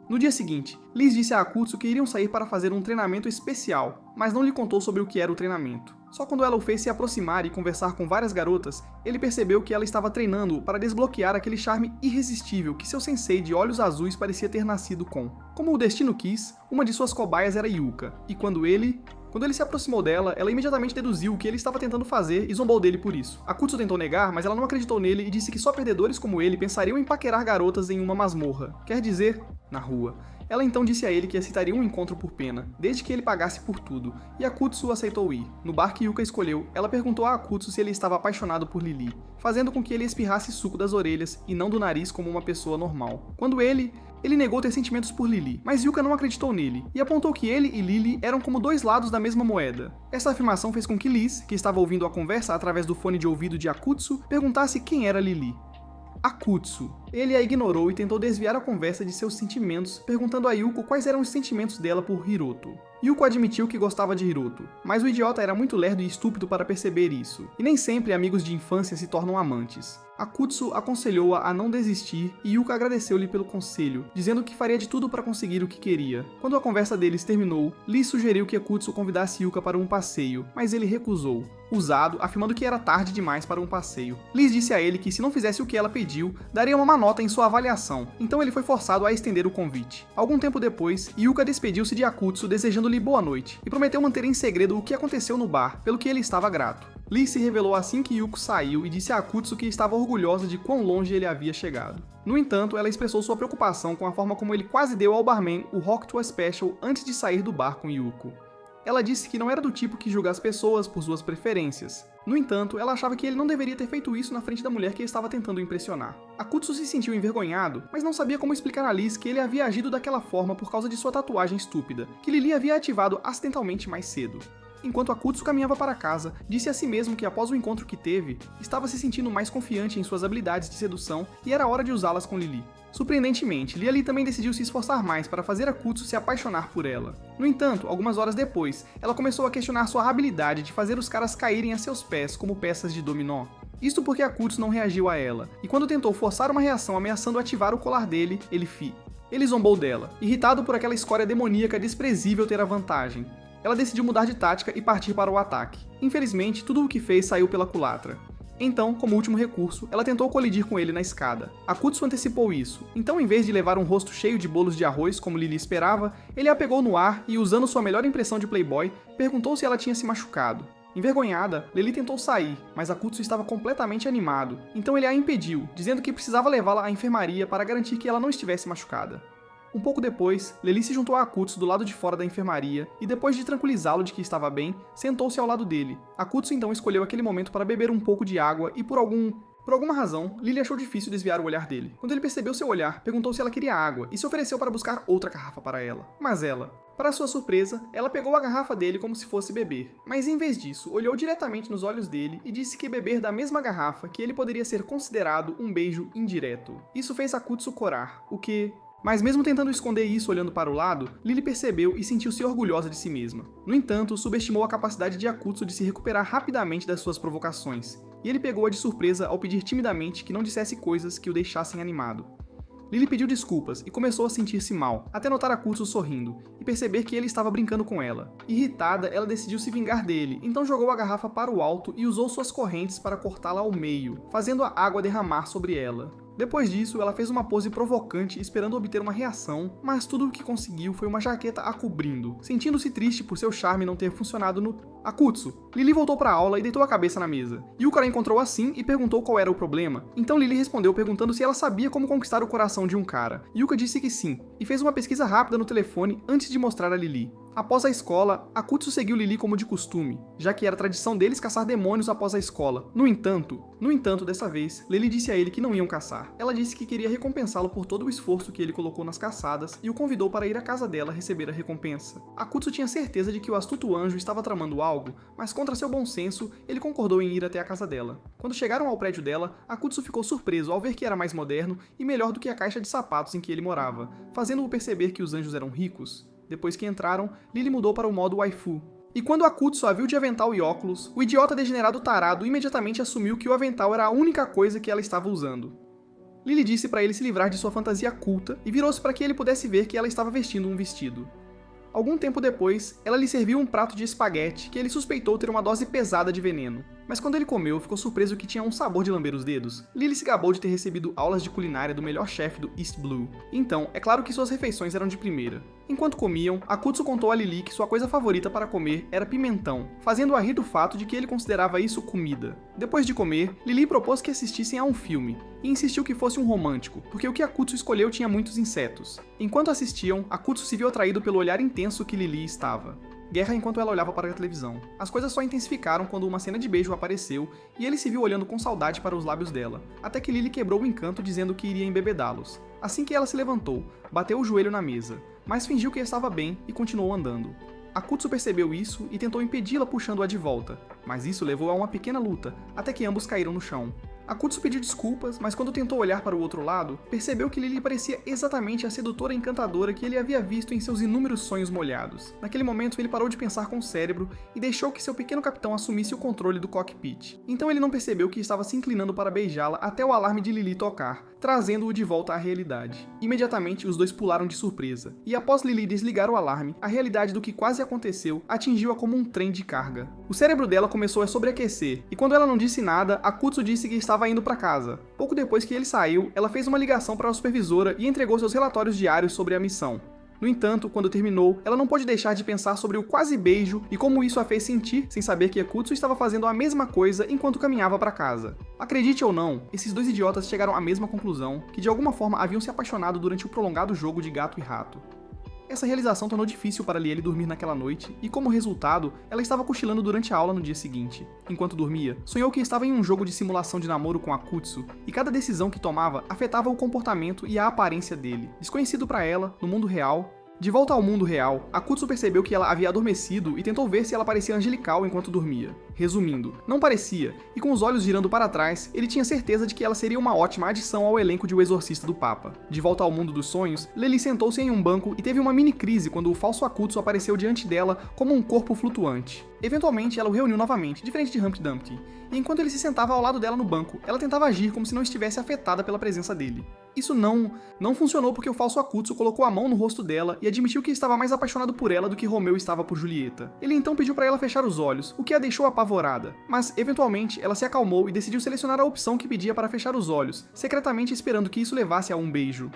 No dia seguinte, Liz disse a Akutsu que iriam sair para fazer um treinamento especial, mas não lhe contou sobre o que era o treinamento. Só quando ela o fez se aproximar e conversar com várias garotas, ele percebeu que ela estava treinando para desbloquear aquele charme irresistível que seu sensei de olhos azuis parecia ter nascido com. Como o destino quis, uma de suas cobaias era Yuka, e quando ele se aproximou dela, ela imediatamente deduziu o que ele estava tentando fazer e zombou dele por isso. Akutsu tentou negar, mas ela não acreditou nele e disse que só perdedores como ele pensariam em paquerar garotas em uma masmorra, quer dizer, na rua. Ela então disse a ele que aceitaria um encontro por pena, desde que ele pagasse por tudo, e Akutsu aceitou ir. No bar que Yuka escolheu, ela perguntou a Akutsu se ele estava apaixonado por Lily, fazendo com que ele espirrasse suco das orelhas e não do nariz como uma pessoa normal. Quando ele negou ter sentimentos por Lily, mas Yuka não acreditou nele, e apontou que ele e Lily eram como dois lados da mesma moeda. Essa afirmação fez com que Liz, que estava ouvindo a conversa através do fone de ouvido de Akutsu, perguntasse quem era Lily. Akutsu. Ele a ignorou e tentou desviar a conversa de seus sentimentos, perguntando a Yuko quais eram os sentimentos dela por Hiroto. Yuko admitiu que gostava de Hiroto, mas o idiota era muito lerdo e estúpido para perceber isso, e nem sempre amigos de infância se tornam amantes. Akutsu aconselhou-a a não desistir e Yuka agradeceu-lhe pelo conselho, dizendo que faria de tudo para conseguir o que queria. Quando a conversa deles terminou, Lee sugeriu que Akutsu convidasse Yuka para um passeio, mas ele recusou, usado, afirmando que era tarde demais para um passeio. Liz disse a ele que se não fizesse o que ela pediu, daria uma má nota em sua avaliação, então ele foi forçado a estender o convite. Algum tempo depois, Yuka despediu-se de Akutsu desejando-lhe boa noite, e prometeu manter em segredo o que aconteceu no bar, pelo que ele estava grato. Liz se revelou assim que Yuko saiu e disse a Akutsu que estava orgulhosa de quão longe ele havia chegado. No entanto, ela expressou sua preocupação com a forma como ele quase deu ao barman o Rock to a Special antes de sair do bar com Yuko. Ela disse que não era do tipo que julga as pessoas por suas preferências. No entanto, ela achava que ele não deveria ter feito isso na frente da mulher que ele estava tentando impressionar. Akutsu se sentiu envergonhado, mas não sabia como explicar a Liz que ele havia agido daquela forma por causa de sua tatuagem estúpida, que Lily havia ativado acidentalmente mais cedo. Enquanto Akutsu caminhava para casa, disse a si mesmo que após o encontro que teve, estava se sentindo mais confiante em suas habilidades de sedução e era hora de usá-las com Lily. Surpreendentemente, Lily também decidiu se esforçar mais para fazer Akutsu se apaixonar por ela. No entanto, algumas horas depois, ela começou a questionar sua habilidade de fazer os caras caírem a seus pés como peças de dominó. Isto porque Akutsu não reagiu a ela, e quando tentou forçar uma reação ameaçando ativar o colar dele, ele zombou dela, irritado por aquela escória demoníaca desprezível ter a vantagem. Ela decidiu mudar de tática e partir para o ataque. Infelizmente, tudo o que fez saiu pela culatra. Então, como último recurso, ela tentou colidir com ele na escada. Akutsu antecipou isso, então em vez de levar um rosto cheio de bolos de arroz como Lily esperava, ele a pegou no ar e, usando sua melhor impressão de playboy, perguntou se ela tinha se machucado. Envergonhada, Lily tentou sair, mas Akutsu estava completamente animado, então ele a impediu, dizendo que precisava levá-la à enfermaria para garantir que ela não estivesse machucada. Um pouco depois, Lily se juntou a Akutsu do lado de fora da enfermaria e, depois de tranquilizá-lo de que estava bem, sentou-se ao lado dele. Akutsu então escolheu aquele momento para beber um pouco de água e, por alguma razão, Lily achou difícil desviar o olhar dele. Quando ele percebeu seu olhar, perguntou se ela queria água e se ofereceu para buscar outra garrafa para ela. Mas ela, para sua surpresa, ela pegou a garrafa dele como se fosse beber. Mas em vez disso, olhou diretamente nos olhos dele e disse que beber da mesma garrafa que ele poderia ser considerado um beijo indireto. Isso fez Akutsu corar, Mas mesmo tentando esconder isso olhando para o lado, Lily percebeu e sentiu-se orgulhosa de si mesma. No entanto, subestimou a capacidade de Akutsu de se recuperar rapidamente das suas provocações, e ele pegou-a de surpresa ao pedir timidamente que não dissesse coisas que o deixassem animado. Lily pediu desculpas e começou a sentir-se mal, até notar Akutsu sorrindo, e perceber que ele estava brincando com ela. Irritada, ela decidiu se vingar dele, então jogou a garrafa para o alto e usou suas correntes para cortá-la ao meio, fazendo a água derramar sobre ela. Depois disso, ela fez uma pose provocante esperando obter uma reação, mas tudo o que conseguiu foi uma jaqueta a cobrindo, sentindo-se triste por seu charme não ter funcionado no Akutsu. Lily voltou para a aula e deitou a cabeça na mesa. Yuka a encontrou assim e perguntou qual era o problema. Então Lily respondeu perguntando se ela sabia como conquistar o coração de um cara. Yuka disse que sim, e fez uma pesquisa rápida no telefone antes de mostrar a Lily. Após a escola, Akutsu seguiu Lily como de costume, já que era tradição deles caçar demônios após a escola. No entanto, dessa vez, Lily disse a ele que não iam caçar. Ela disse que queria recompensá-lo por todo o esforço que ele colocou nas caçadas e o convidou para ir à casa dela receber a recompensa. Akutsu tinha certeza de que o astuto anjo estava tramando algo, mas contra seu bom senso, ele concordou em ir até a casa dela. Quando chegaram ao prédio dela, Akutsu ficou surpreso ao ver que era mais moderno e melhor do que a caixa de sapatos em que ele morava, fazendo-o perceber que os anjos eram ricos. Depois que entraram, Lily mudou para o modo waifu. E quando Akutsu a viu de avental e óculos, o idiota degenerado tarado imediatamente assumiu que o avental era a única coisa que ela estava usando. Lily disse para ele se livrar de sua fantasia culta e virou-se para que ele pudesse ver que ela estava vestindo um vestido. Algum tempo depois, ela lhe serviu um prato de espaguete que ele suspeitou ter uma dose pesada de veneno. Mas quando ele comeu, ficou surpreso que tinha um sabor de lamber os dedos. Lily se gabou de ter recebido aulas de culinária do melhor chefe do East Blue. Então, é claro que suas refeições eram de primeira. Enquanto comiam, Akutsu contou a Lily que sua coisa favorita para comer era pimentão, fazendo-a rir do fato de que ele considerava isso comida. Depois de comer, Lily propôs que assistissem a um filme, e insistiu que fosse um romântico, porque o que Akutsu escolheu tinha muitos insetos. Enquanto assistiam, Akutsu se viu atraído pelo olhar intenso que Lily estava. Guerra enquanto ela olhava para a televisão. As coisas só intensificaram quando uma cena de beijo apareceu e ele se viu olhando com saudade para os lábios dela, até que Lily quebrou o encanto dizendo que iria embebedá-los. Assim que ela se levantou, bateu o joelho na mesa, mas fingiu que estava bem e continuou andando. Akutsu percebeu isso e tentou impedi-la puxando-a de volta, mas isso levou a uma pequena luta, até que ambos caíram no chão. Akutsu pediu desculpas, mas quando tentou olhar para o outro lado, percebeu que Lily parecia exatamente a sedutora e encantadora que ele havia visto em seus inúmeros sonhos molhados. Naquele momento, ele parou de pensar com o cérebro e deixou que seu pequeno capitão assumisse o controle do cockpit. Então ele não percebeu que estava se inclinando para beijá-la até o alarme de Lily tocar, trazendo-o de volta à realidade. Imediatamente, os dois pularam de surpresa, e após Lily desligar o alarme, a realidade do que quase aconteceu atingiu-a como um trem de carga. O cérebro dela começou a sobreaquecer, e quando ela não disse nada, Akutsu disse que estava indo para casa. Pouco depois que ele saiu, ela fez uma ligação para a supervisora e entregou seus relatórios diários sobre a missão. No entanto, quando terminou, ela não pôde deixar de pensar sobre o quase beijo e como isso a fez sentir sem saber que Akutsu estava fazendo a mesma coisa enquanto caminhava para casa. Acredite ou não, esses dois idiotas chegaram à mesma conclusão, que de alguma forma haviam se apaixonado durante o prolongado jogo de gato e rato. Essa realização tornou difícil para Lieli dormir naquela noite, e como resultado, ela estava cochilando durante a aula no dia seguinte. Enquanto dormia, sonhou que estava em um jogo de simulação de namoro com Akutsu, e cada decisão que tomava afetava o comportamento e a aparência dele. Desconhecido para ela, no mundo real, de volta ao mundo real, Akutsu percebeu que ela havia adormecido e tentou ver se ela parecia angelical enquanto dormia. Resumindo, não parecia, e com os olhos girando para trás, ele tinha certeza de que ela seria uma ótima adição ao elenco de O Exorcista do Papa. De volta ao mundo dos sonhos, Lily sentou-se em um banco e teve uma mini crise quando o falso Akutsu apareceu diante dela como um corpo flutuante. Eventualmente, ela o reuniu novamente, diferente de Humpty Dumpty, e enquanto ele se sentava ao lado dela no banco, ela tentava agir como se não estivesse afetada pela presença dele. Isso não funcionou porque o falso Akutsu colocou a mão no rosto dela e admitiu que estava mais apaixonado por ela do que Romeu estava por Julieta. Ele então pediu para ela fechar os olhos, o que a deixou apavorada. Mas, eventualmente, ela se acalmou e decidiu selecionar a opção que pedia para fechar os olhos, secretamente esperando que isso levasse a um beijo.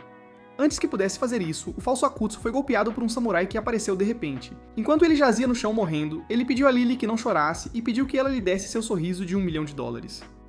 Antes que pudesse fazer isso, o falso Akutsu foi golpeado por um samurai que apareceu de repente. Enquanto ele jazia no chão morrendo, ele pediu a Lily que não chorasse e pediu que ela lhe desse seu sorriso de $1 milhão.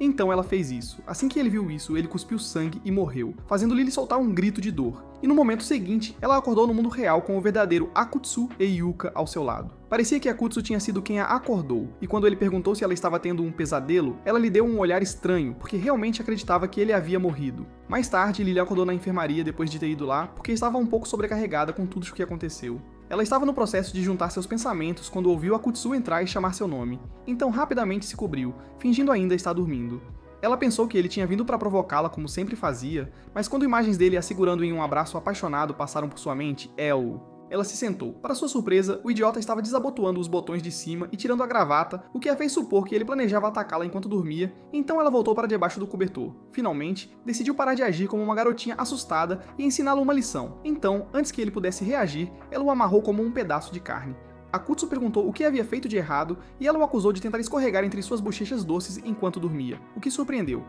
Então ela fez isso. Assim que ele viu isso, ele cuspiu sangue e morreu, fazendo Lily soltar um grito de dor. E no momento seguinte, ela acordou no mundo real com o verdadeiro Akutsu e Yuka ao seu lado. Parecia que Akutsu tinha sido quem a acordou, e quando ele perguntou se ela estava tendo um pesadelo, ela lhe deu um olhar estranho, porque realmente acreditava que ele havia morrido. Mais tarde, Lily acordou na enfermaria depois de ter ido lá, porque estava um pouco sobrecarregada com tudo o que aconteceu. Ela estava no processo de juntar seus pensamentos quando ouviu Akutsu entrar e chamar seu nome, então rapidamente se cobriu, fingindo ainda estar dormindo. Ela pensou que ele tinha vindo para provocá-la como sempre fazia, mas quando imagens dele a segurando em um abraço apaixonado passaram por sua mente, ela se sentou. Para sua surpresa, o idiota estava desabotoando os botões de cima e tirando a gravata, o que a fez supor que ele planejava atacá-la enquanto dormia, então ela voltou para debaixo do cobertor. Finalmente, decidiu parar de agir como uma garotinha assustada e ensiná-lo uma lição. Então, antes que ele pudesse reagir, ela o amarrou como um pedaço de carne. Akutsu perguntou o que havia feito de errado e ela o acusou de tentar escorregar entre suas bochechas doces enquanto dormia, o que surpreendeu.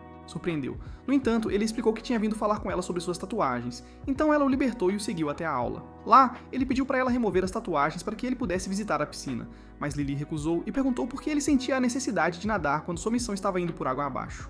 No entanto, ele explicou que tinha vindo falar com ela sobre suas tatuagens, então ela o libertou e o seguiu até a aula. Lá, ele pediu para ela remover as tatuagens para que ele pudesse visitar a piscina, mas Lily recusou e perguntou por que ele sentia a necessidade de nadar quando sua missão estava indo por água abaixo.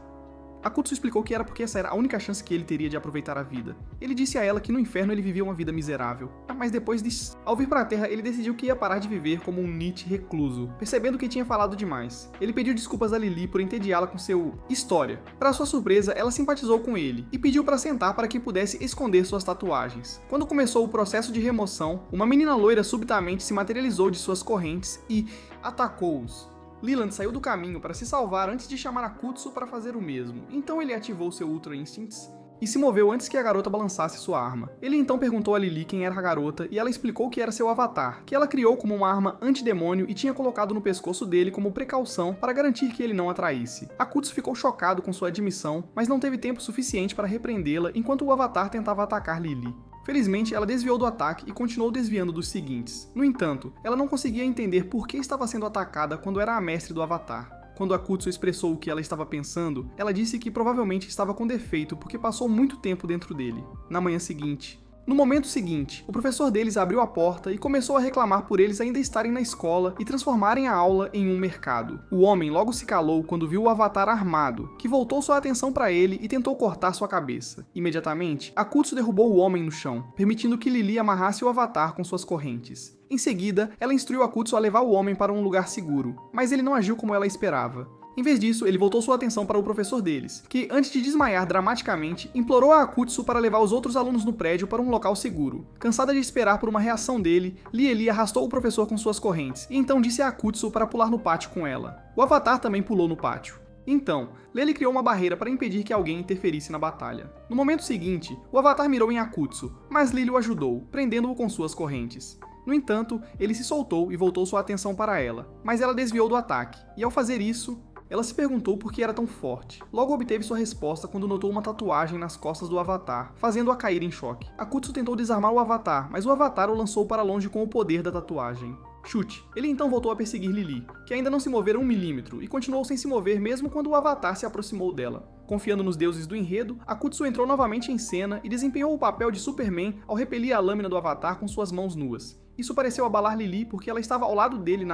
Akutsu explicou que era porque essa era a única chance que ele teria de aproveitar a vida. Ele disse a ela que no inferno ele vivia uma vida miserável, mas depois disso, ao vir para a Terra, ele decidiu que ia parar de viver como um Nietzsche recluso, percebendo que tinha falado demais. Ele pediu desculpas a Lily por entediá-la com seu história. Para sua surpresa, ela simpatizou com ele e pediu para sentar para que pudesse esconder suas tatuagens. Quando começou o processo de remoção, uma menina loira subitamente se materializou de suas correntes e atacou-os. Leland saiu do caminho para se salvar antes de chamar Akutsu para fazer o mesmo, então ele ativou seu Ultra Instincts e se moveu antes que a garota balançasse sua arma. Ele então perguntou a Lily quem era a garota e ela explicou que era seu avatar, que ela criou como uma arma antidemônio e tinha colocado no pescoço dele como precaução para garantir que ele não a traísse. Akutsu ficou chocado com sua admissão, mas não teve tempo suficiente para repreendê-la enquanto o avatar tentava atacar Lily. Felizmente, ela desviou do ataque e continuou desviando dos seguintes. No entanto, ela não conseguia entender por que estava sendo atacada quando era a mestre do avatar. Quando Akutsu expressou o que ela estava pensando, ela disse que provavelmente estava com defeito porque passou muito tempo dentro dele. Na manhã seguinte, no momento seguinte, o professor deles abriu a porta e começou a reclamar por eles ainda estarem na escola e transformarem a aula em um mercado. O homem logo se calou quando viu o avatar armado, que voltou sua atenção para ele e tentou cortar sua cabeça. Imediatamente, Akutsu derrubou o homem no chão, permitindo que Lily amarrasse o avatar com suas correntes. Em seguida, ela instruiu Akutsu a levar o homem para um lugar seguro, mas ele não agiu como ela esperava. Em vez disso, ele voltou sua atenção para o professor deles, que, antes de desmaiar dramaticamente, implorou a Akutsu para levar os outros alunos no prédio para um local seguro. Cansada de esperar por uma reação dele, Lily arrastou o professor com suas correntes, e então disse a Akutsu para pular no pátio com ela. O avatar também pulou no pátio. Então, Lily criou uma barreira para impedir que alguém interferisse na batalha. No momento seguinte, o avatar mirou em Akutsu, mas Lily o ajudou, prendendo-o com suas correntes. No entanto, ele se soltou e voltou sua atenção para ela, mas ela desviou do ataque, e ao fazer isso, ela se perguntou por que era tão forte. Logo obteve sua resposta quando notou uma tatuagem nas costas do avatar, fazendo-a cair em choque. Akutsu tentou desarmar o avatar, mas o avatar o lançou para longe com o poder da tatuagem. Chute. Ele então voltou a perseguir Lily, que ainda não se movera 1 milímetro, e continuou sem se mover mesmo quando o avatar se aproximou dela. Confiando nos deuses do enredo, Akutsu entrou novamente em cena e desempenhou o papel de Superman ao repelir a lâmina do avatar com suas mãos nuas. Isso pareceu abalar Lily porque ela estava ao lado dele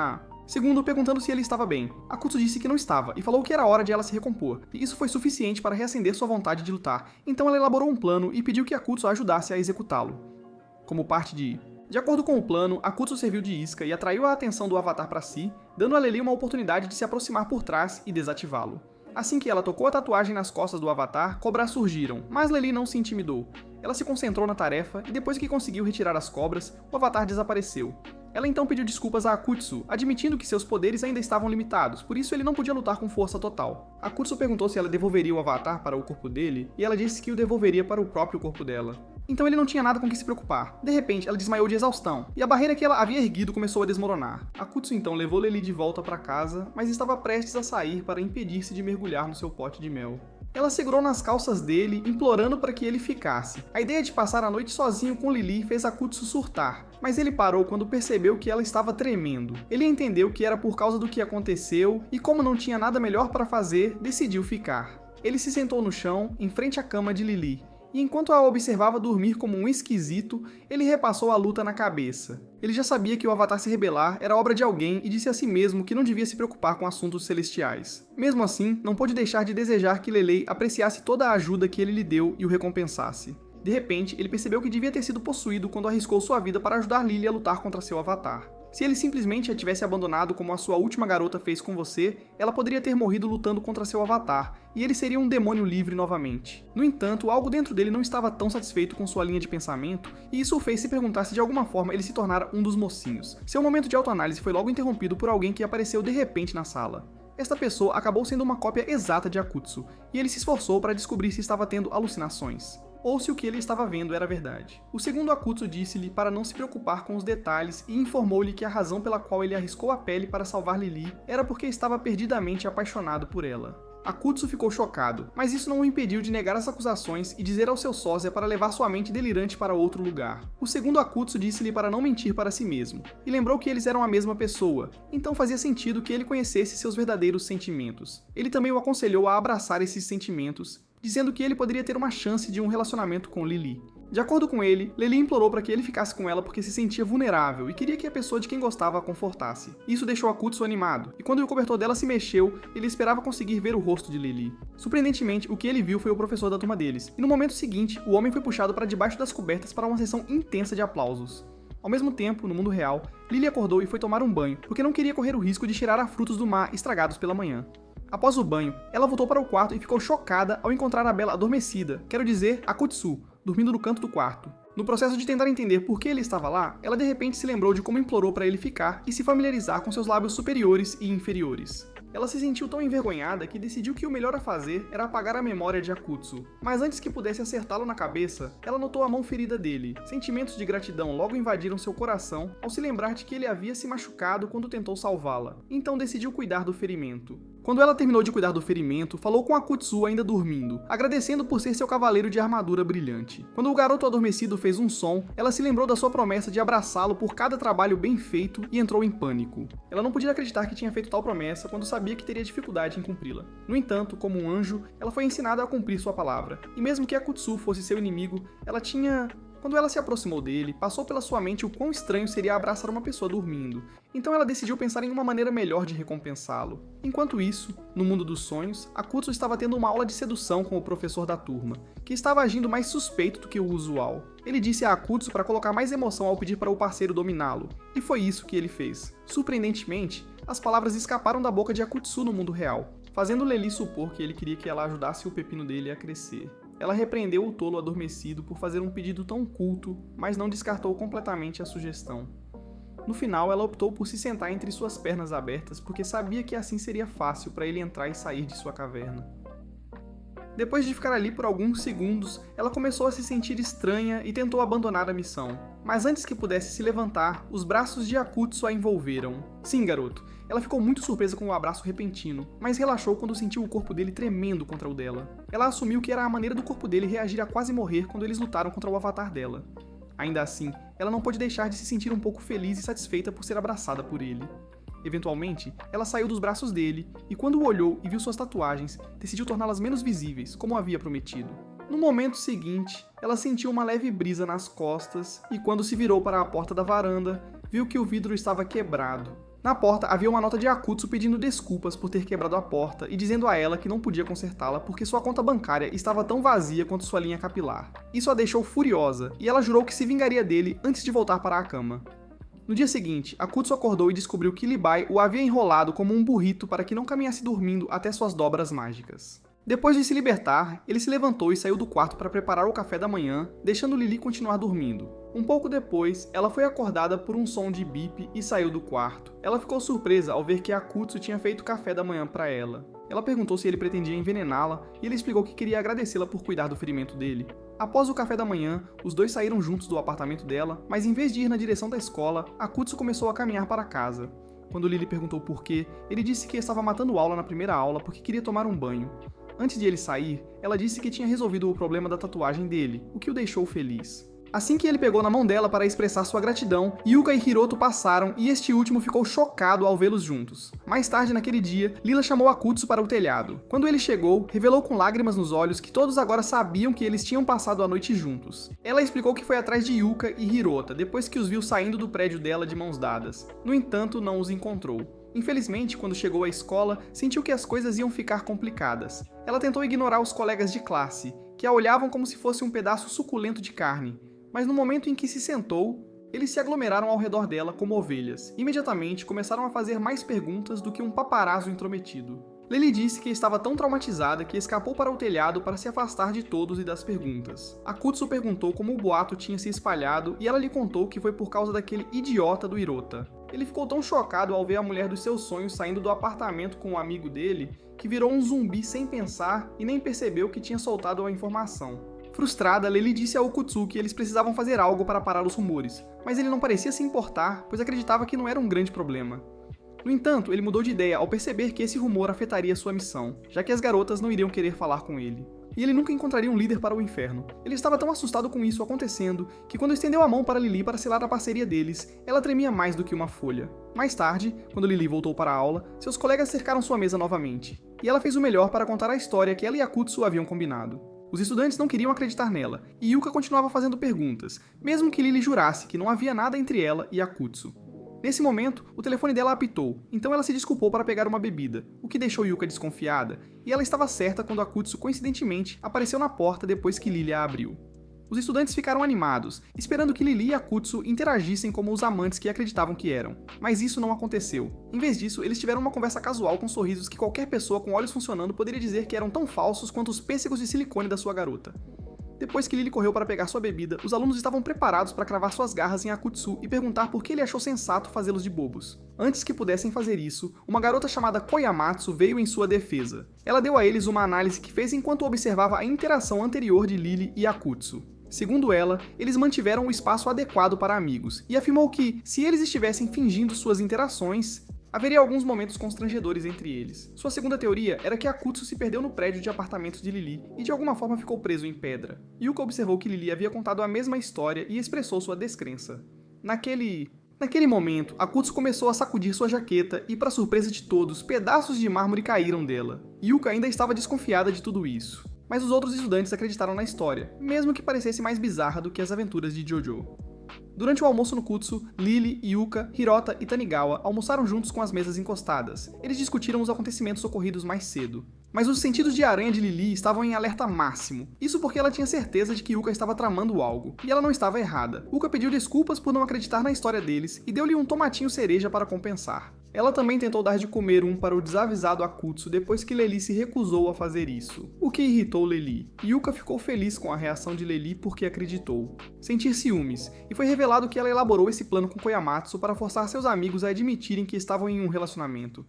Segundo, perguntando se ele estava bem. Akutsu disse que não estava, e falou que era hora de ela se recompor, e isso foi suficiente para reacender sua vontade de lutar, então ela elaborou um plano e pediu que Akutsu a ajudasse a executá-lo. Como parte de acordo com o plano, Akutsu serviu de isca e atraiu a atenção do avatar para si, dando a Lily uma oportunidade de se aproximar por trás e desativá-lo. Assim que ela tocou a tatuagem nas costas do avatar, cobras surgiram, mas Lily não se intimidou. Ela se concentrou na tarefa e depois que conseguiu retirar as cobras, o avatar desapareceu. Ela então pediu desculpas a Akutsu, admitindo que seus poderes ainda estavam limitados, por isso ele não podia lutar com força total. Akutsu perguntou se ela devolveria o avatar para o corpo dele, e ela disse que o devolveria para o próprio corpo dela. Então ele não tinha nada com o que se preocupar. De repente, ela desmaiou de exaustão, e a barreira que ela havia erguido começou a desmoronar. Akutsu então levou Lily de volta para casa, mas estava prestes a sair para impedir-se de mergulhar no seu pote de mel. Ela segurou nas calças dele, implorando para que ele ficasse. A ideia de passar a noite sozinho com Lily fez Akutsu surtar, mas ele parou quando percebeu que ela estava tremendo. Ele entendeu que era por causa do que aconteceu e, como não tinha nada melhor para fazer, decidiu ficar. Ele se sentou no chão, em frente à cama de Lily, e enquanto a observava dormir como um esquisito, ele repassou a luta na cabeça. Ele já sabia que o avatar se rebelar era obra de alguém e disse a si mesmo que não devia se preocupar com assuntos celestiais. Mesmo assim, não pôde deixar de desejar que Lelei apreciasse toda a ajuda que ele lhe deu e o recompensasse. De repente, ele percebeu que devia ter sido possuído quando arriscou sua vida para ajudar Lily a lutar contra seu avatar. Se ele simplesmente a tivesse abandonado como a sua última garota fez com você, ela poderia ter morrido lutando contra seu avatar, e ele seria um demônio livre novamente. No entanto, algo dentro dele não estava tão satisfeito com sua linha de pensamento, e isso o fez se perguntar se de alguma forma ele se tornara um dos mocinhos. Seu momento de autoanálise foi logo interrompido por alguém que apareceu de repente na sala. Esta pessoa acabou sendo uma cópia exata de Akutsu, e ele se esforçou para descobrir se estava tendo alucinações, ou se o que ele estava vendo era verdade. O segundo Akutsu disse-lhe para não se preocupar com os detalhes e informou-lhe que a razão pela qual ele arriscou a pele para salvar Lily era porque estava perdidamente apaixonado por ela. Akutsu ficou chocado, mas isso não o impediu de negar as acusações e dizer ao seu sósia para levar sua mente delirante para outro lugar. O segundo Akutsu disse-lhe para não mentir para si mesmo, e lembrou que eles eram a mesma pessoa, então fazia sentido que ele conhecesse seus verdadeiros sentimentos. Ele também o aconselhou a abraçar esses sentimentos, dizendo que ele poderia ter uma chance de um relacionamento com Lily. De acordo com ele, Lily implorou para que ele ficasse com ela porque se sentia vulnerável e queria que a pessoa de quem gostava a confortasse. Isso deixou Akutsu animado, e quando o cobertor dela se mexeu, ele esperava conseguir ver o rosto de Lily. Surpreendentemente, o que ele viu foi o professor da turma deles, e no momento seguinte, o homem foi puxado para debaixo das cobertas para uma sessão intensa de aplausos. Ao mesmo tempo, no mundo real, Lily acordou e foi tomar um banho, porque não queria correr o risco de cheirar a frutos do mar estragados pela manhã. Após o banho, ela voltou para o quarto e ficou chocada ao encontrar a Bela adormecida, quero dizer, Akutsu, dormindo no canto do quarto. No processo de tentar entender por que ele estava lá, ela de repente se lembrou de como implorou para ele ficar e se familiarizar com seus lábios superiores e inferiores. Ela se sentiu tão envergonhada que decidiu que o melhor a fazer era apagar a memória de Akutsu. Mas antes que pudesse acertá-lo na cabeça, ela notou a mão ferida dele. Sentimentos de gratidão logo invadiram seu coração ao se lembrar de que ele havia se machucado quando tentou salvá-la. Então decidiu cuidar do ferimento. Quando ela terminou de cuidar do ferimento, falou com Akutsu ainda dormindo, agradecendo por ser seu cavaleiro de armadura brilhante. Quando o garoto adormecido fez um som, ela se lembrou da sua promessa de abraçá-lo por cada trabalho bem feito e entrou em pânico. Ela não podia acreditar que tinha feito tal promessa quando sabia que teria dificuldade em cumpri-la. No entanto, como um anjo, ela foi ensinada a cumprir sua palavra. E mesmo que Akutsu fosse seu inimigo, ela tinha... Quando ela se aproximou dele, passou pela sua mente o quão estranho seria abraçar uma pessoa dormindo. Então ela decidiu pensar em uma maneira melhor de recompensá-lo. Enquanto isso, no mundo dos sonhos, Akutsu estava tendo uma aula de sedução com o professor da turma, que estava agindo mais suspeito do que o usual. Ele disse a Akutsu para colocar mais emoção ao pedir para o parceiro dominá-lo, e foi isso que ele fez. Surpreendentemente, as palavras escaparam da boca de Akutsu no mundo real, fazendo Lely supor que ele queria que ela ajudasse o pepino dele a crescer. Ela repreendeu o tolo adormecido por fazer um pedido tão culto, mas não descartou completamente a sugestão. No final, ela optou por se sentar entre suas pernas abertas porque sabia que assim seria fácil para ele entrar e sair de sua caverna. Depois de ficar ali por alguns segundos, ela começou a se sentir estranha e tentou abandonar a missão. Mas antes que pudesse se levantar, os braços de Akutsu a envolveram. Sim, garoto. Ela ficou muito surpresa com o abraço repentino, mas relaxou quando sentiu o corpo dele tremendo contra o dela. Ela assumiu que era a maneira do corpo dele reagir a quase morrer quando eles lutaram contra o avatar dela. Ainda assim, ela não pôde deixar de se sentir um pouco feliz e satisfeita por ser abraçada por ele. Eventualmente, ela saiu dos braços dele e, quando o olhou e viu suas tatuagens, decidiu torná-las menos visíveis, como havia prometido. No momento seguinte, ela sentiu uma leve brisa nas costas e, quando se virou para a porta da varanda, viu que o vidro estava quebrado. Na porta havia uma nota de Akutsu pedindo desculpas por ter quebrado a porta e dizendo a ela que não podia consertá-la porque sua conta bancária estava tão vazia quanto sua linha capilar. Isso a deixou furiosa e ela jurou que se vingaria dele antes de voltar para a cama. No dia seguinte, Akutsu acordou e descobriu que Libai o havia enrolado como um burrito para que não caminhasse dormindo até suas dobras mágicas. Depois de se libertar, ele se levantou e saiu do quarto para preparar o café da manhã, deixando Lily continuar dormindo. Um pouco depois, ela foi acordada por um som de bip e saiu do quarto. Ela ficou surpresa ao ver que Akutsu tinha feito café da manhã para ela. Ela perguntou se ele pretendia envenená-la e ele explicou que queria agradecê-la por cuidar do ferimento dele. Após o café da manhã, os dois saíram juntos do apartamento dela, mas em vez de ir na direção da escola, Akutsu começou a caminhar para casa. Quando Lily perguntou por quê, ele disse que estava matando aula na primeira aula porque queria tomar um banho. Antes de ele sair, ela disse que tinha resolvido o problema da tatuagem dele, o que o deixou feliz. Assim que ele pegou na mão dela para expressar sua gratidão, Yuka e Hiroto passaram e este último ficou chocado ao vê-los juntos. Mais tarde naquele dia, Lila chamou Akutsu para o telhado. Quando ele chegou, revelou com lágrimas nos olhos que todos agora sabiam que eles tinham passado a noite juntos. Ela explicou que foi atrás de Yuka e Hirota depois que os viu saindo do prédio dela de mãos dadas. No entanto, não os encontrou. Infelizmente, quando chegou à escola, sentiu que as coisas iam ficar complicadas. Ela tentou ignorar os colegas de classe, que a olhavam como se fosse um pedaço suculento de carne. Mas no momento em que se sentou, eles se aglomeraram ao redor dela como ovelhas. Imediatamente começaram a fazer mais perguntas do que um paparazzo intrometido. Lily disse que estava tão traumatizada que escapou para o telhado para se afastar de todos e das perguntas. Akutsu perguntou como o boato tinha se espalhado e ela lhe contou que foi por causa daquele idiota do Hirota. Ele ficou tão chocado ao ver a mulher dos seus sonhos saindo do apartamento com um amigo dele que virou um zumbi sem pensar e nem percebeu que tinha soltado a informação. Frustrada, Lily disse a Akutsu que eles precisavam fazer algo para parar os rumores, mas ele não parecia se importar, pois acreditava que não era um grande problema. No entanto, ele mudou de ideia ao perceber que esse rumor afetaria sua missão, já que as garotas não iriam querer falar com ele. E ele nunca encontraria um líder para o inferno. Ele estava tão assustado com isso acontecendo que quando estendeu a mão para Lily para selar a parceria deles, ela tremia mais do que uma folha. Mais tarde, quando Lily voltou para a aula, seus colegas cercaram sua mesa novamente, e ela fez o melhor para contar a história que ela e Akutsu haviam combinado. Os estudantes não queriam acreditar nela, e Yuka continuava fazendo perguntas, mesmo que Lily jurasse que não havia nada entre ela e Akutsu. Nesse momento, o telefone dela apitou, então ela se desculpou para pegar uma bebida, o que deixou Yuka desconfiada, e ela estava certa quando Akutsu coincidentemente apareceu na porta depois que Lily a abriu. Os estudantes ficaram animados, esperando que Lily e Akutsu interagissem como os amantes que acreditavam que eram, mas isso não aconteceu. Em vez disso, eles tiveram uma conversa casual com sorrisos que qualquer pessoa com olhos funcionando poderia dizer que eram tão falsos quanto os pêssegos de silicone da sua garota. Depois que Lily correu para pegar sua bebida, os alunos estavam preparados para cravar suas garras em Akutsu e perguntar por que ele achou sensato fazê-los de bobos. Antes que pudessem fazer isso, uma garota chamada Koyamatsu veio em sua defesa. Ela deu a eles uma análise que fez enquanto observava a interação anterior de Lily e Akutsu. Segundo ela, eles mantiveram o espaço adequado para amigos, e afirmou que, se eles estivessem fingindo suas interações, haveria alguns momentos constrangedores entre eles. Sua segunda teoria era que Akutsu se perdeu no prédio de apartamentos de Lily e de alguma forma ficou preso em pedra. Yuka observou que Lily havia contado a mesma história e expressou sua descrença. Naquele momento, Akutsu começou a sacudir sua jaqueta e, para surpresa de todos, pedaços de mármore caíram dela. Yuka ainda estava desconfiada de tudo isso. Mas os outros estudantes acreditaram na história, mesmo que parecesse mais bizarra do que as aventuras de Jojo. Durante o almoço no Kutsu, Lily, Yuka, Hirota e Tanigawa almoçaram juntos com as mesas encostadas. Eles discutiram os acontecimentos ocorridos mais cedo. Mas os sentidos de aranha de Lily estavam em alerta máximo. Isso porque ela tinha certeza de que Yuka estava tramando algo. E ela não estava errada. Yuka pediu desculpas por não acreditar na história deles e deu-lhe um tomatinho cereja para compensar. Ela também tentou dar de comer um para o desavisado Akutsu depois que Lily se recusou a fazer isso, o que irritou Lily. Yuka ficou feliz com a reação de Lily porque acreditou. Sentir ciúmes, e foi revelado que ela elaborou esse plano com Koyamatsu para forçar seus amigos a admitirem que estavam em um relacionamento.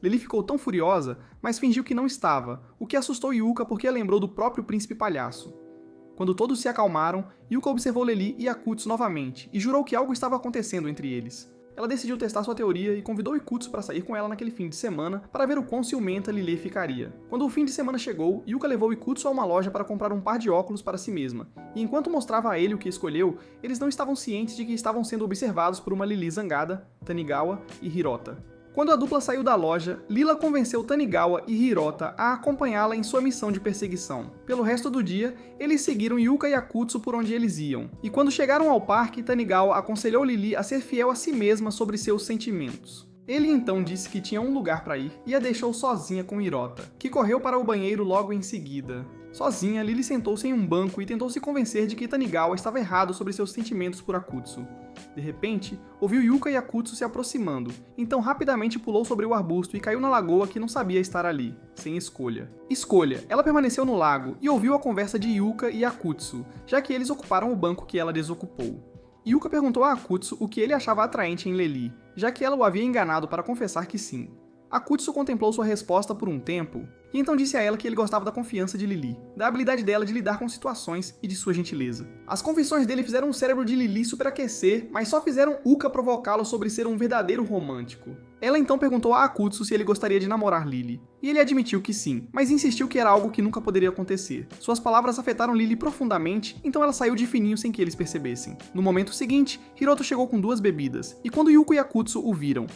Lily ficou tão furiosa, mas fingiu que não estava, o que assustou Yuka porque lembrou do próprio príncipe palhaço. Quando todos se acalmaram, Yuka observou Lily e Akutsu novamente, e jurou que algo estava acontecendo entre eles. Ela decidiu testar sua teoria e convidou Ikutsu para sair com ela naquele fim de semana para ver o quão ciumenta Lily ficaria. Quando o fim de semana chegou, Yuka levou Ikutsu a uma loja para comprar um par de óculos para si mesma, e enquanto mostrava a ele o que escolheu, eles não estavam cientes de que estavam sendo observados por uma Lily zangada, Tanigawa e Hirota. Quando a dupla saiu da loja, Lila convenceu Tanigawa e Hirota a acompanhá-la em sua missão de perseguição. Pelo resto do dia, eles seguiram Yuka e Akutsu por onde eles iam. E quando chegaram ao parque, Tanigawa aconselhou Lily a ser fiel a si mesma sobre seus sentimentos. Ele então disse que tinha um lugar para ir e a deixou sozinha com Hirota, que correu para o banheiro logo em seguida. Sozinha, Lily sentou-se em um banco e tentou se convencer de que Tanigawa estava errado sobre seus sentimentos por Akutsu. De repente, ouviu Yuka e Akutsu se aproximando, então rapidamente pulou sobre o arbusto e caiu na lagoa que não sabia estar ali, sem escolha. Ela permaneceu no lago e ouviu a conversa de Yuka e Akutsu, já que eles ocuparam o banco que ela desocupou. Yuka perguntou a Akutsu o que ele achava atraente em Lily, já que ela o havia enganado para confessar que sim. Akutsu contemplou sua resposta por um tempo, e então disse a ela que ele gostava da confiança de Lily, da habilidade dela de lidar com situações e de sua gentileza. As confissões dele fizeram o cérebro de Lily superaquecer, mas só fizeram Yuka provocá-lo sobre ser um verdadeiro romântico. Ela então perguntou a Akutsu se ele gostaria de namorar Lily, e ele admitiu que sim, mas insistiu que era algo que nunca poderia acontecer. Suas palavras afetaram Lily profundamente, então ela saiu de fininho sem que eles percebessem. No momento seguinte, Hiroto chegou com 2 bebidas, e quando Yuka e Akutsu o viram,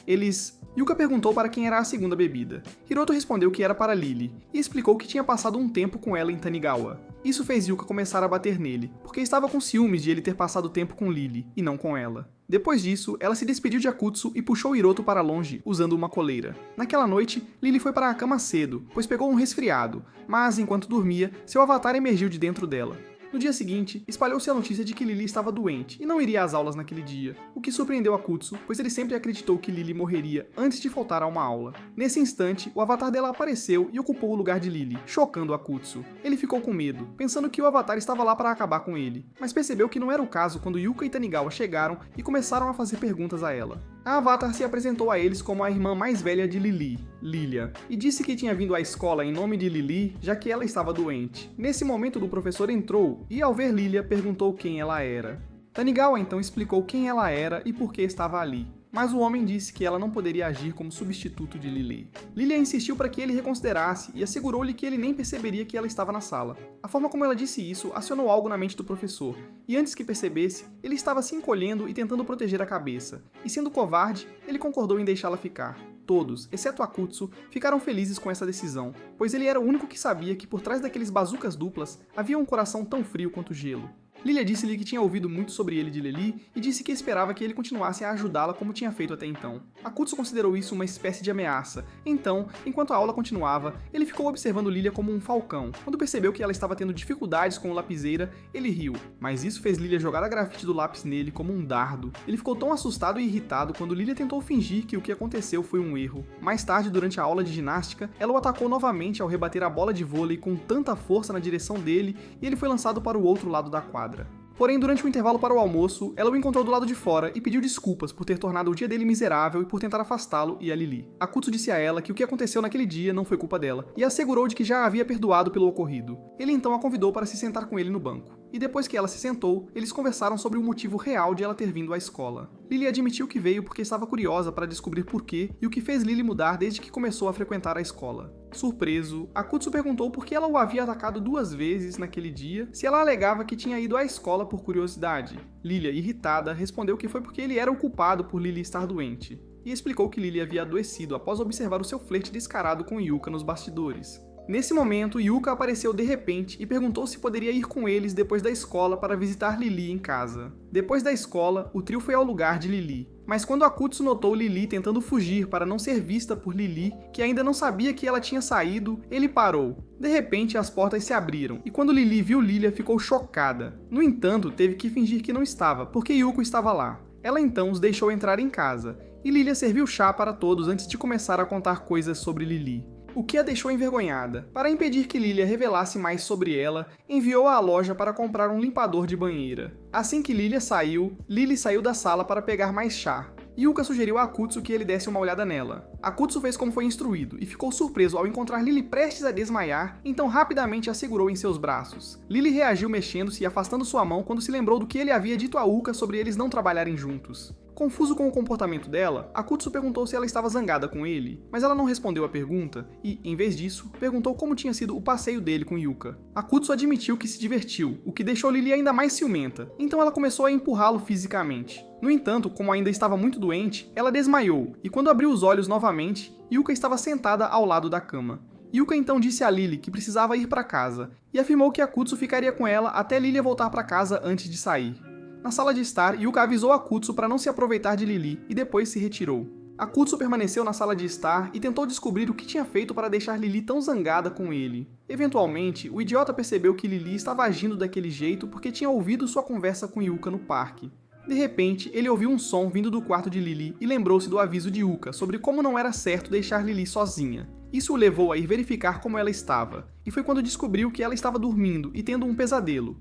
Yuka perguntou para quem era a segunda bebida. Hiroto respondeu que era para Lily, e explicou que tinha passado um tempo com ela em Tanigawa. Isso fez Yuka começar a bater nele, porque estava com ciúmes de ele ter passado tempo com Lily, e não com ela. Depois disso, ela se despediu de Akutsu e puxou Hiroto para longe, usando uma coleira. Naquela noite, Lily foi para a cama cedo, pois pegou um resfriado, mas enquanto dormia, seu avatar emergiu de dentro dela. No dia seguinte, espalhou-se a notícia de que Lily estava doente e não iria às aulas naquele dia, o que surpreendeu Akutsu, pois ele sempre acreditou que Lily morreria antes de faltar a uma aula. Nesse instante, o avatar dela apareceu e ocupou o lugar de Lily, chocando Akutsu. Ele ficou com medo, pensando que o avatar estava lá para acabar com ele, mas percebeu que não era o caso quando Yuka e Tanigawa chegaram e começaram a fazer perguntas a ela. A avatar se apresentou a eles como a irmã mais velha de Lily, Lilia, e disse que tinha vindo à escola em nome de Lily, já que ela estava doente. Nesse momento, o professor entrou e, ao ver Lilia, perguntou quem ela era. Tanigawa então explicou quem ela era e por que estava ali, mas o homem disse que ela não poderia agir como substituto de Lily. Lilia insistiu para que ele reconsiderasse e assegurou-lhe que ele nem perceberia que ela estava na sala. A forma como ela disse isso acionou algo na mente do professor, e antes que percebesse, ele estava se encolhendo e tentando proteger a cabeça, e sendo covarde, ele concordou em deixá-la ficar. Todos, exceto Akutsu, ficaram felizes com essa decisão, pois ele era o único que sabia que por trás daqueles bazucas duplas havia um coração tão frio quanto gelo. Lilia disse-lhe que tinha ouvido muito sobre ele de Lely e disse que esperava que ele continuasse a ajudá-la como tinha feito até então. Akutsu considerou isso uma espécie de ameaça, então, enquanto a aula continuava, ele ficou observando Lilia como um falcão. Quando percebeu que ela estava tendo dificuldades com o lapiseira, ele riu, mas isso fez Lilia jogar a grafite do lápis nele como um dardo. Ele ficou tão assustado e irritado quando Lilia tentou fingir que o que aconteceu foi um erro. Mais tarde, durante a aula de ginástica, ela o atacou novamente ao rebater a bola de vôlei com tanta força na direção dele e ele foi lançado para o outro lado da quadra. Porém, durante o intervalo para o almoço, ela o encontrou do lado de fora e pediu desculpas por ter tornado o dia dele miserável e por tentar afastá-lo e a Lily. Akutsu disse a ela que o que aconteceu naquele dia não foi culpa dela, e assegurou de que já a havia perdoado pelo ocorrido. Ele então a convidou para se sentar com ele no banco. E depois que ela se sentou, eles conversaram sobre o motivo real de ela ter vindo à escola. Lily admitiu que veio porque estava curiosa para descobrir porquê e o que fez Lily mudar desde que começou a frequentar a escola. Surpreso, Akutsu perguntou por que ela o havia atacado 2 vezes naquele dia, se ela alegava que tinha ido à escola por curiosidade. Lilia, irritada, respondeu que foi porque ele era o culpado por Lily estar doente, e explicou que Lily havia adoecido após observar o seu flerte descarado com Yuka nos bastidores. Nesse momento, Yuka apareceu de repente e perguntou se poderia ir com eles depois da escola para visitar Lily em casa. Depois da escola, o trio foi ao lugar de Lily. Mas quando Akutsu notou Lily tentando fugir para não ser vista por Lily, que ainda não sabia que ela tinha saído, ele parou. De repente, as portas se abriram, e quando Lily viu Lilia, ficou chocada. No entanto, teve que fingir que não estava, porque Yuko estava lá. Ela então os deixou entrar em casa, e Lilia serviu chá para todos antes de começar a contar coisas sobre Lily, o que a deixou envergonhada. Para impedir que Lilia revelasse mais sobre ela, enviou-a à loja para comprar um limpador de banheira. Assim que Lilia saiu, Lily saiu da sala para pegar mais chá. Yuka sugeriu a Akutsu que ele desse uma olhada nela. Akutsu fez como foi instruído e ficou surpreso ao encontrar Lily prestes a desmaiar, então rapidamente a segurou em seus braços. Lily reagiu mexendo-se e afastando sua mão quando se lembrou do que ele havia dito a Uka sobre eles não trabalharem juntos. Confuso com o comportamento dela, Akutsu perguntou se ela estava zangada com ele, mas ela não respondeu a pergunta e, em vez disso, perguntou como tinha sido o passeio dele com Yuka. Akutsu admitiu que se divertiu, o que deixou Lily ainda mais ciumenta, então ela começou a empurrá-lo fisicamente. No entanto, como ainda estava muito doente, ela desmaiou, e quando abriu os olhos novamente, Yuka estava sentada ao lado da cama. Yuka então disse a Lily que precisava ir para casa, e afirmou que Akutsu ficaria com ela até Lilia voltar para casa antes de sair. Na sala de estar, Yuka avisou Akutsu para não se aproveitar de Lily e depois se retirou. Akutsu permaneceu na sala de estar e tentou descobrir o que tinha feito para deixar Lily tão zangada com ele. Eventualmente, o idiota percebeu que Lily estava agindo daquele jeito porque tinha ouvido sua conversa com Yuka no parque. De repente, ele ouviu um som vindo do quarto de Lily e lembrou-se do aviso de Yuka sobre como não era certo deixar Lily sozinha. Isso o levou a ir verificar como ela estava, e foi quando descobriu que ela estava dormindo e tendo um pesadelo.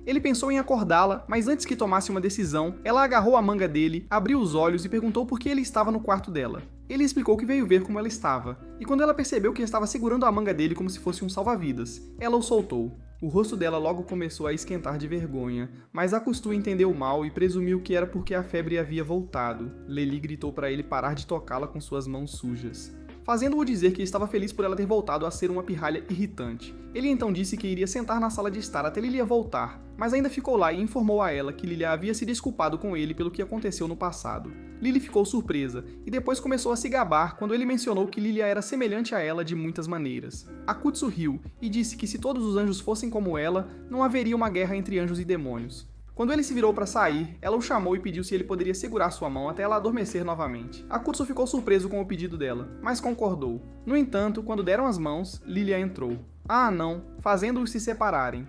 Ele pensou em acordá-la, mas antes que tomasse uma decisão, ela agarrou a manga dele, abriu os olhos e perguntou por que ele estava no quarto dela. Ele explicou que veio ver como ela estava, e quando ela percebeu que estava segurando a manga dele como se fosse um salva-vidas, ela o soltou. O rosto dela logo começou a esquentar de vergonha, mas Akutsu entendeu mal e presumiu que era porque a febre havia voltado. Lily gritou para ele parar de tocá-la com suas mãos sujas, fazendo-o dizer que estava feliz por ela ter voltado a ser uma pirralha irritante. Ele então disse que iria sentar na sala de estar até Lilia voltar, mas ainda ficou lá e informou a ela que Lilia havia se desculpado com ele pelo que aconteceu no passado. Lily ficou surpresa, e depois começou a se gabar quando ele mencionou que Lilia era semelhante a ela de muitas maneiras. Akutsu riu, e disse que se todos os anjos fossem como ela, não haveria uma guerra entre anjos e demônios. Quando ele se virou para sair, ela o chamou e pediu se ele poderia segurar sua mão até ela adormecer novamente. Akutsu ficou surpreso com o pedido dela, mas concordou. No entanto, quando deram as mãos, Lilia entrou. Ah, não, fazendo-os se separarem.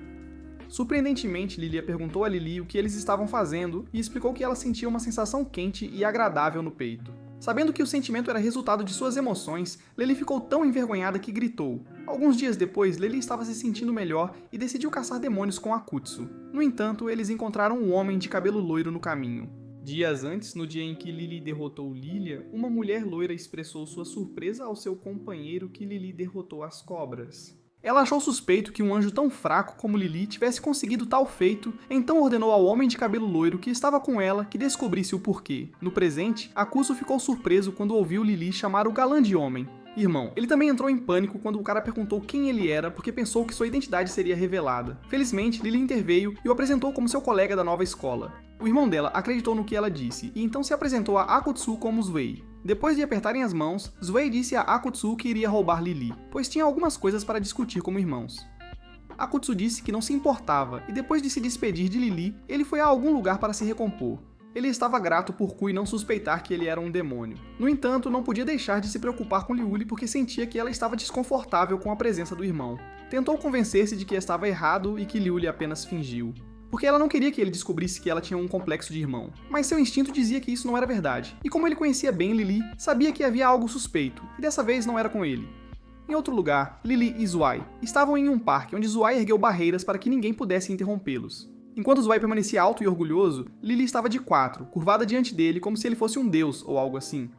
Surpreendentemente, Lilia perguntou a Lily o que eles estavam fazendo e explicou que ela sentia uma sensação quente e agradável no peito. Sabendo que o sentimento era resultado de suas emoções, Lily ficou tão envergonhada que gritou. Alguns dias depois, Lily estava se sentindo melhor e decidiu caçar demônios com Akutsu. No entanto, eles encontraram um homem de cabelo loiro no caminho. Dias antes, no dia em que Lily derrotou Lilia, uma mulher loira expressou sua surpresa ao seu companheiro que Lily derrotou as cobras. Ela achou suspeito que um anjo tão fraco como Lily tivesse conseguido tal feito, então ordenou ao homem de cabelo loiro que estava com ela que descobrisse o porquê. No presente, Akutsu ficou surpreso quando ouviu Lily chamar o galã de homem. Irmão, ele também entrou em pânico quando o cara perguntou quem ele era porque pensou que sua identidade seria revelada. Felizmente, Lily interveio e o apresentou como seu colega da nova escola. O irmão dela acreditou no que ela disse e então se apresentou a Akutsu como Zuei. Depois de apertarem as mãos, Zuei disse a Akutsu que iria roubar Lily, pois tinha algumas coisas para discutir como irmãos. Akutsu disse que não se importava, e depois de se despedir de Lily, ele foi a algum lugar para se recompor. Ele estava grato por Kui não suspeitar que ele era um demônio. No entanto, não podia deixar de se preocupar com Liuli porque sentia que ela estava desconfortável com a presença do irmão. Tentou convencer-se de que estava errado e que Liuli apenas fingiu. Porque ela não queria que ele descobrisse que ela tinha um complexo de irmão. Mas seu instinto dizia que isso não era verdade. E como ele conhecia bem Lily, sabia que havia algo suspeito, e dessa vez não era com ele. Em outro lugar, Lily e Zwei estavam em um parque onde Zwei ergueu barreiras para que ninguém pudesse interrompê-los. Enquanto Zwei permanecia alto e orgulhoso, Lily estava de quatro, curvada diante dele como se ele fosse um deus ou algo assim.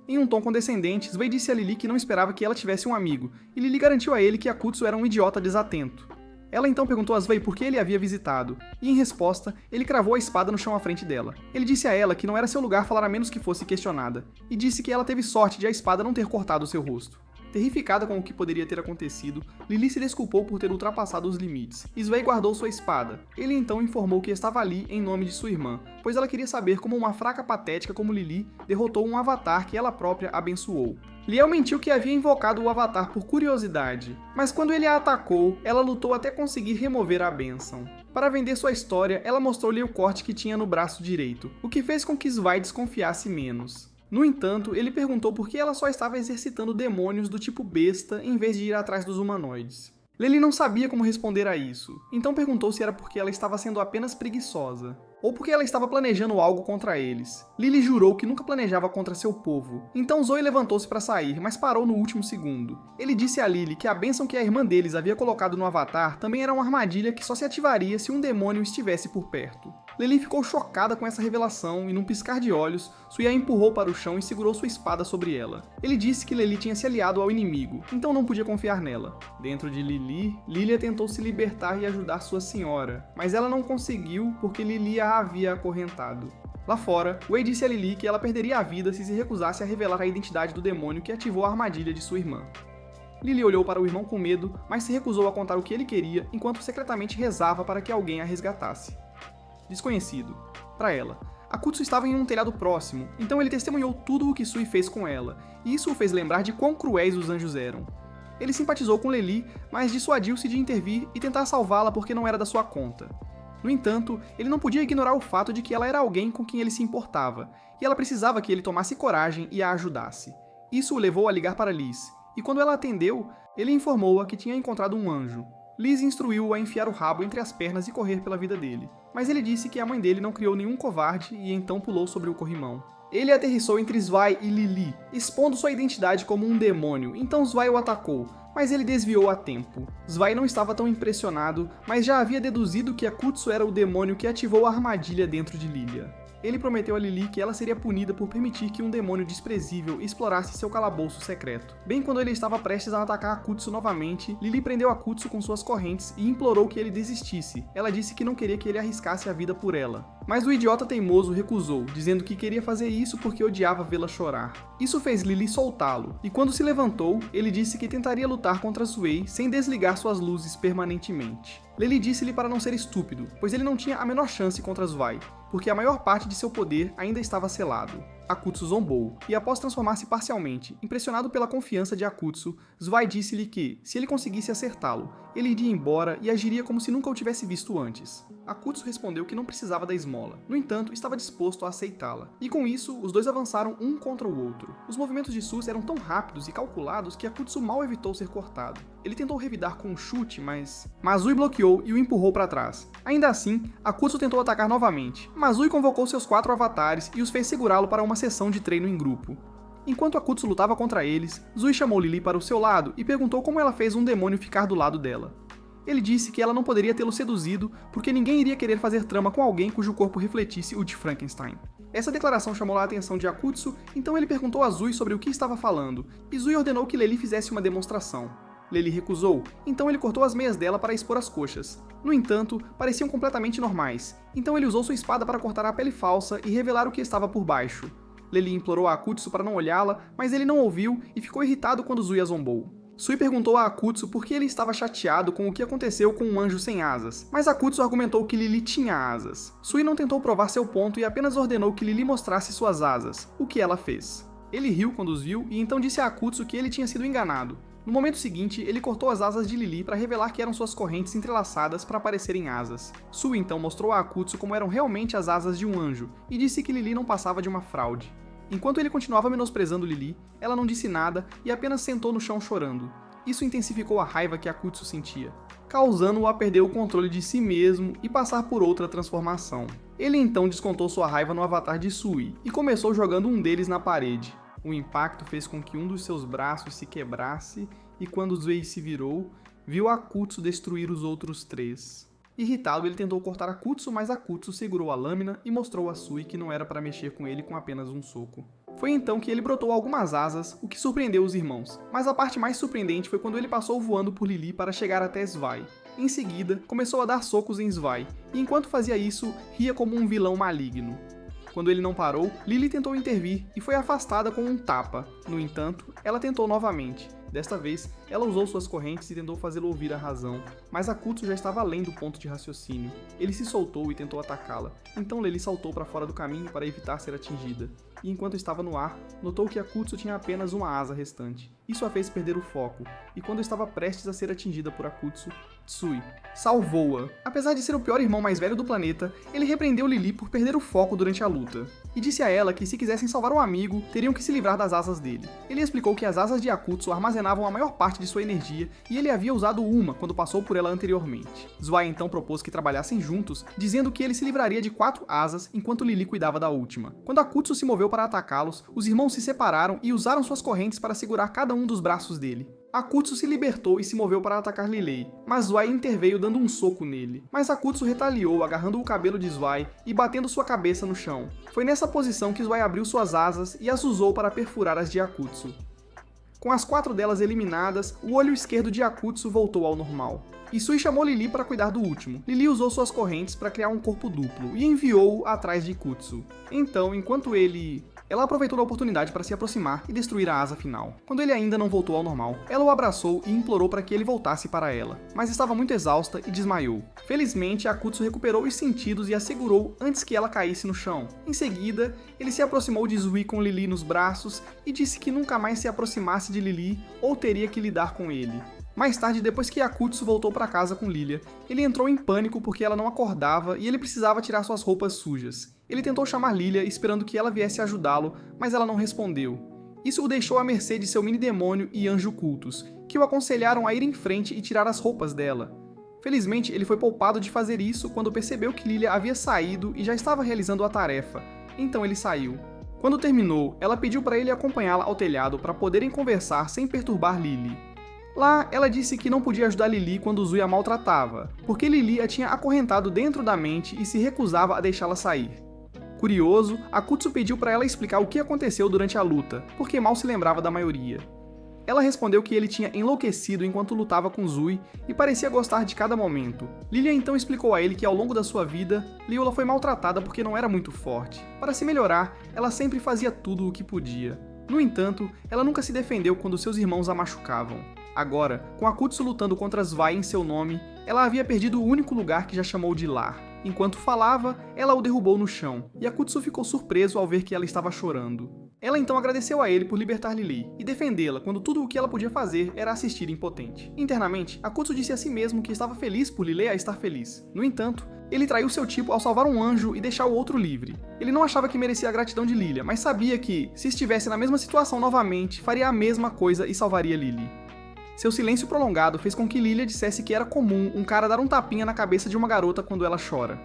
Em um tom condescendente, Zwei disse a Lily que não esperava que ela tivesse um amigo, e Lily garantiu a ele que Akutsu era um idiota desatento. Ela então perguntou a Zwei por que ele havia visitado, e em resposta, ele cravou a espada no chão à frente dela. Ele disse a ela que não era seu lugar falar a menos que fosse questionada, e disse que ela teve sorte de a espada não ter cortado seu rosto. Terrificada com o que poderia ter acontecido, Lily se desculpou por ter ultrapassado os limites, e Zwei guardou sua espada. Ele então informou que estava ali em nome de sua irmã, pois ela queria saber como uma fraca patética como Lily derrotou um avatar que ela própria abençoou. Liel mentiu que havia invocado o avatar por curiosidade, mas quando ele a atacou, ela lutou até conseguir remover a bênção. Para vender sua história, ela mostrou-lhe o corte que tinha no braço direito, o que fez com que Zwei desconfiasse menos. No entanto, ele perguntou por que ela só estava exercitando demônios do tipo besta em vez de ir atrás dos humanoides. Lily não sabia como responder a isso, então perguntou se era porque ela estava sendo apenas preguiçosa, ou porque ela estava planejando algo contra eles. Lily jurou que nunca planejava contra seu povo, então Zoe levantou-se para sair, mas parou no último segundo. Ele disse a Lily que a bênção que a irmã deles havia colocado no avatar também era uma armadilha que só se ativaria se um demônio estivesse por perto. Lily ficou chocada com essa revelação e, num piscar de olhos, Sui a empurrou para o chão e segurou sua espada sobre ela. Ele disse que Lily tinha se aliado ao inimigo, então não podia confiar nela. Dentro de Lily, Lilia tentou se libertar e ajudar sua senhora, mas ela não conseguiu porque Lily a havia acorrentado. Lá fora, Wei disse a Lily que ela perderia a vida se recusasse a revelar a identidade do demônio que ativou a armadilha de sua irmã. Lily olhou para o irmão com medo, mas se recusou a contar o que ele queria enquanto secretamente rezava para que alguém a resgatasse. Desconhecido. Para ela, Akutsu estava em um telhado próximo, então ele testemunhou tudo o que Sui fez com ela, e isso o fez lembrar de quão cruéis os anjos eram. Ele simpatizou com Lily, mas dissuadiu-se de intervir e tentar salvá-la porque não era da sua conta. No entanto, ele não podia ignorar o fato de que ela era alguém com quem ele se importava, e ela precisava que ele tomasse coragem e a ajudasse. Isso o levou a ligar para Liz, e quando ela atendeu, ele informou-a que tinha encontrado um anjo. Liz instruiu-o a enfiar o rabo entre as pernas e correr pela vida dele, mas ele disse que a mãe dele não criou nenhum covarde e então pulou sobre o corrimão. Ele aterrissou entre Zwei e Lily, expondo sua identidade como um demônio, então Zwei o atacou, mas ele desviou a tempo. Zwei não estava tão impressionado, mas já havia deduzido que Akutsu era o demônio que ativou a armadilha dentro de Lilia. Ele prometeu a Lily que ela seria punida por permitir que um demônio desprezível explorasse seu calabouço secreto. Bem quando ele estava prestes a atacar Akutsu novamente, Lily prendeu Akutsu com suas correntes e implorou que ele desistisse. Ela disse que não queria que ele arriscasse a vida por ela. Mas o idiota teimoso recusou, dizendo que queria fazer isso porque odiava vê-la chorar. Isso fez Lily soltá-lo, e quando se levantou, ele disse que tentaria lutar contra Sui sem desligar suas luzes permanentemente. Lily disse-lhe para não ser estúpido, pois ele não tinha a menor chance contra Zwei, porque a maior parte de seu poder ainda estava selado. Akutsu zombou, e após transformar-se parcialmente, impressionado pela confiança de Akutsu, Zwei disse-lhe que, se ele conseguisse acertá-lo, ele iria embora e agiria como se nunca o tivesse visto antes. Akutsu respondeu que não precisava da esmola, no entanto, estava disposto a aceitá-la. E com isso, os dois avançaram um contra o outro. Os movimentos de Sus eram tão rápidos e calculados que Akutsu mal evitou ser cortado. Ele tentou revidar com um chute, mas Mazui bloqueou e o empurrou para trás. Ainda assim, Akutsu tentou atacar novamente. Mazui convocou seus 4 avatares e os fez segurá-lo para uma sessão de treino em grupo. Enquanto Akutsu lutava contra eles, Zui chamou Lily para o seu lado e perguntou como ela fez um demônio ficar do lado dela. Ele disse que ela não poderia tê-lo seduzido porque ninguém iria querer fazer trama com alguém cujo corpo refletisse o de Frankenstein. Essa declaração chamou a atenção de Akutsu, então ele perguntou a Zui sobre o que estava falando, e Zui ordenou que Lily fizesse uma demonstração. Lily recusou, então ele cortou as meias dela para expor as coxas. No entanto, pareciam completamente normais, então ele usou sua espada para cortar a pele falsa e revelar o que estava por baixo. Lily implorou a Akutsu para não olhá-la, mas ele não ouviu e ficou irritado quando Zui a zombou. Sui perguntou a Akutsu por que ele estava chateado com o que aconteceu com um anjo sem asas, mas Akutsu argumentou que Lily tinha asas. Sui não tentou provar seu ponto e apenas ordenou que Lily mostrasse suas asas, o que ela fez. Ele riu quando os viu e então disse a Akutsu que ele tinha sido enganado. No momento seguinte, ele cortou as asas de Lily para revelar que eram suas correntes entrelaçadas para parecerem asas. Sui então mostrou a Akutsu como eram realmente as asas de um anjo, e disse que Lily não passava de uma fraude. Enquanto ele continuava menosprezando Lily, ela não disse nada e apenas sentou no chão chorando. Isso intensificou a raiva que Akutsu sentia, causando-o a perder o controle de si mesmo e passar por outra transformação. Ele então descontou sua raiva no avatar de Sui, e começou jogando um deles na parede. O impacto fez com que um dos seus braços se quebrasse, e quando Zuei se virou, viu Akutsu destruir os outros 3. Irritado, ele tentou cortar Akutsu, mas Akutsu segurou a lâmina e mostrou a Sui que não era para mexer com ele com apenas um soco. Foi então que ele brotou algumas asas, o que surpreendeu os irmãos, mas a parte mais surpreendente foi quando ele passou voando por Lily para chegar até Zwei. Em seguida, começou a dar socos em Zwei, e enquanto fazia isso, ria como um vilão maligno. Quando ele não parou, Lily tentou intervir e foi afastada com um tapa. No entanto, ela tentou novamente. Desta vez, ela usou suas correntes e tentou fazê-lo ouvir a razão, mas Akutsu já estava além do ponto de raciocínio. Ele se soltou e tentou atacá-la, então Lily saltou para fora do caminho para evitar ser atingida. E enquanto estava no ar, notou que Akutsu tinha apenas uma asa restante. Isso a fez perder o foco, e quando estava prestes a ser atingida por Akutsu, Tsui salvou-a. Apesar de ser o pior irmão mais velho do planeta, ele repreendeu Lily por perder o foco durante a luta, e disse a ela que se quisessem salvar o amigo, teriam que se livrar das asas dele. Ele explicou que as asas de Akutsu armazenavam a maior parte de sua energia, e ele havia usado uma quando passou por ela anteriormente. Zwei então propôs que trabalhassem juntos, dizendo que ele se livraria de 4 asas enquanto Lily cuidava da última. Quando Akutsu se moveu para atacá-los, os irmãos se separaram e usaram suas correntes para segurar cada um dos braços dele. Akutsu se libertou e se moveu para atacar Lily, mas Zwei interveio dando um soco nele. Mas Akutsu retaliou, agarrando o cabelo de Zwei e batendo sua cabeça no chão. Foi nessa posição que Zwei abriu suas asas e as usou para perfurar as de Akutsu. Com as 4 delas eliminadas, o olho esquerdo de Akutsu voltou ao normal. Isui chamou Lily para cuidar do último. Lily usou suas correntes para criar um corpo duplo e enviou-o atrás de Kutsu. Então, enquanto ela aproveitou a oportunidade para se aproximar e destruir a asa final. Quando ele ainda não voltou ao normal, ela o abraçou e implorou para que ele voltasse para ela, mas estava muito exausta e desmaiou. Felizmente, Akutsu recuperou os sentidos e a segurou antes que ela caísse no chão. Em seguida, ele se aproximou de Zui com Lily nos braços e disse que nunca mais se aproximasse de Lily ou teria que lidar com ele. Mais tarde, depois que Akutsu voltou para casa com Lilia, ele entrou em pânico porque ela não acordava e ele precisava tirar suas roupas sujas. Ele tentou chamar Lilia esperando que ela viesse ajudá-lo, mas ela não respondeu. Isso o deixou à mercê de seu mini-demônio e anjo cultos, que o aconselharam a ir em frente e tirar as roupas dela. Felizmente, ele foi poupado de fazer isso quando percebeu que Lilia havia saído e já estava realizando a tarefa, então ele saiu. Quando terminou, ela pediu para ele acompanhá-la ao telhado para poderem conversar sem perturbar Lily. Lá, ela disse que não podia ajudar Lily quando Zui a maltratava, porque Lily a tinha acorrentado dentro da mente e se recusava a deixá-la sair. Curioso, Akutsu pediu para ela explicar o que aconteceu durante a luta, porque mal se lembrava da maioria. Ela respondeu que ele tinha enlouquecido enquanto lutava com Zui e parecia gostar de cada momento. Lilia então explicou a ele que ao longo da sua vida, Liula foi maltratada porque não era muito forte. Para se melhorar, ela sempre fazia tudo o que podia. No entanto, ela nunca se defendeu quando seus irmãos a machucavam. Agora, com Akutsu lutando contra Zwei em seu nome, ela havia perdido o único lugar que já chamou de lar. Enquanto falava, ela o derrubou no chão, e Akutsu ficou surpreso ao ver que ela estava chorando. Ela então agradeceu a ele por libertar Lily e defendê-la quando tudo o que ela podia fazer era assistir impotente. Internamente, Akutsu disse a si mesmo que estava feliz por Lily a estar feliz. No entanto, ele traiu seu tipo ao salvar um anjo e deixar o outro livre. Ele não achava que merecia a gratidão de Lilia, mas sabia que, se estivesse na mesma situação novamente, faria a mesma coisa e salvaria Lily. Seu silêncio prolongado fez com que Lilia dissesse que era comum um cara dar um tapinha na cabeça de uma garota quando ela chora.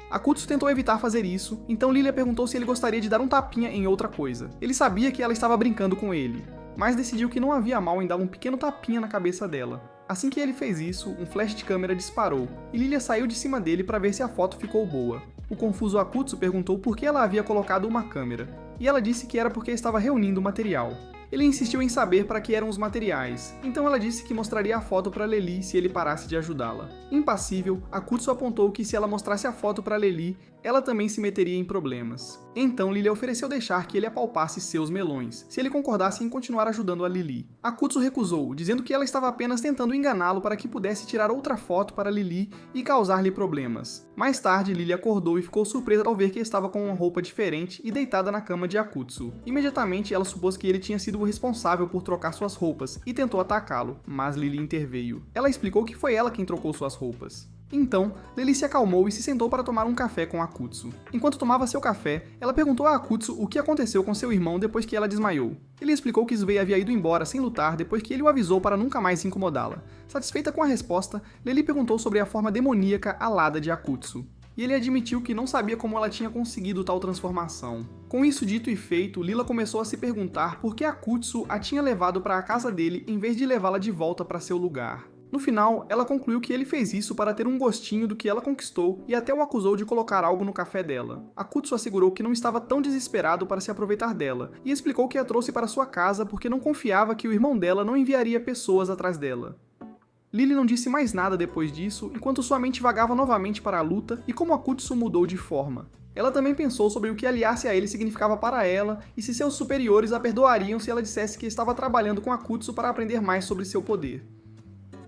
Akutsu tentou evitar fazer isso, então Lilia perguntou se ele gostaria de dar um tapinha em outra coisa. Ele sabia que ela estava brincando com ele, mas decidiu que não havia mal em dar um pequeno tapinha na cabeça dela. Assim que ele fez isso, um flash de câmera disparou, e Lilia saiu de cima dele para ver se a foto ficou boa. O confuso Akutsu perguntou por que ela havia colocado uma câmera, e ela disse que era porque estava reunindo material. Ele insistiu em saber para que eram os materiais, então ela disse que mostraria a foto para Lily se ele parasse de ajudá-la. Impassível, Akutsu apontou que se ela mostrasse a foto para Lily, ela também se meteria em problemas. Então Lily ofereceu deixar que ele apalpasse seus melões, se ele concordasse em continuar ajudando a Lily. Akutsu recusou, dizendo que ela estava apenas tentando enganá-lo para que pudesse tirar outra foto para Lily e causar-lhe problemas. Mais tarde, Lily acordou e ficou surpresa ao ver que estava com uma roupa diferente e deitada na cama de Akutsu. Imediatamente, ela supôs que ele tinha sido o responsável por trocar suas roupas e tentou atacá-lo, mas Lily interveio. Ela explicou que foi ela quem trocou suas roupas. Então, Lily se acalmou e se sentou para tomar um café com Akutsu. Enquanto tomava seu café, ela perguntou a Akutsu o que aconteceu com seu irmão depois que ela desmaiou. Ele explicou que Suvei havia ido embora sem lutar depois que ele o avisou para nunca mais incomodá-la. Satisfeita com a resposta, Lily perguntou sobre a forma demoníaca alada de Akutsu. E ele admitiu que não sabia como ela tinha conseguido tal transformação. Com isso dito e feito, Lila começou a se perguntar por que Akutsu a tinha levado para a casa dele em vez de levá-la de volta para seu lugar. No final, ela concluiu que ele fez isso para ter um gostinho do que ela conquistou e até o acusou de colocar algo no café dela. Akutsu assegurou que não estava tão desesperado para se aproveitar dela e explicou que a trouxe para sua casa porque não confiava que o irmão dela não enviaria pessoas atrás dela. Lily não disse mais nada depois disso, enquanto sua mente vagava novamente para a luta e como Akutsu mudou de forma. Ela também pensou sobre o que aliar-se a ele significava para ela e se seus superiores a perdoariam se ela dissesse que estava trabalhando com Akutsu para aprender mais sobre seu poder.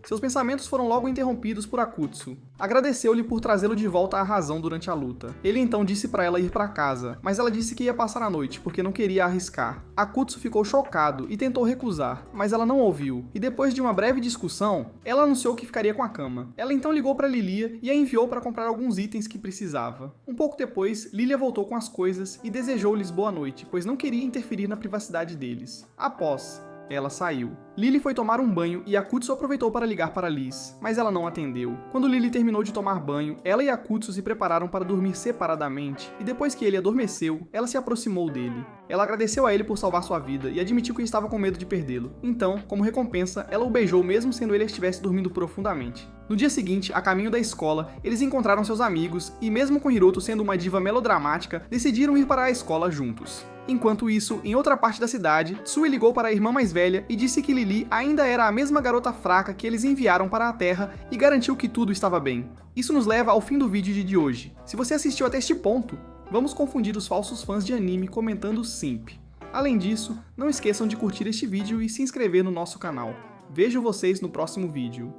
Seus pensamentos foram logo interrompidos por Akutsu. Agradeceu-lhe por trazê-lo de volta à razão durante a luta. Ele então disse para ela ir para casa, mas ela disse que ia passar a noite porque não queria arriscar. Akutsu ficou chocado e tentou recusar, mas ela não ouviu, e depois de uma breve discussão, ela anunciou que ficaria com a cama. Ela então ligou para Lilia e a enviou para comprar alguns itens que precisava. Um pouco depois, Lilia voltou com as coisas e desejou-lhes boa noite, pois não queria interferir na privacidade deles. Após, ela saiu. Lily foi tomar um banho e Akutsu aproveitou para ligar para Liz, mas ela não atendeu. Quando Lily terminou de tomar banho, ela e Akutsu se prepararam para dormir separadamente, e depois que ele adormeceu, ela se aproximou dele. Ela agradeceu a ele por salvar sua vida e admitiu que estava com medo de perdê-lo. Então, como recompensa, ela o beijou mesmo sendo ele estivesse dormindo profundamente. No dia seguinte, a caminho da escola, eles encontraram seus amigos e, mesmo com Hiroto sendo uma diva melodramática, decidiram ir para a escola juntos. Enquanto isso, em outra parte da cidade, Tsui ligou para a irmã mais velha e disse que Lily ainda era a mesma garota fraca que eles enviaram para a Terra e garantiu que tudo estava bem. Isso nos leva ao fim do vídeo de hoje. Se você assistiu até este ponto, vamos confundir os falsos fãs de anime comentando simp. Além disso, não esqueçam de curtir este vídeo e se inscrever no nosso canal. Vejo vocês no próximo vídeo.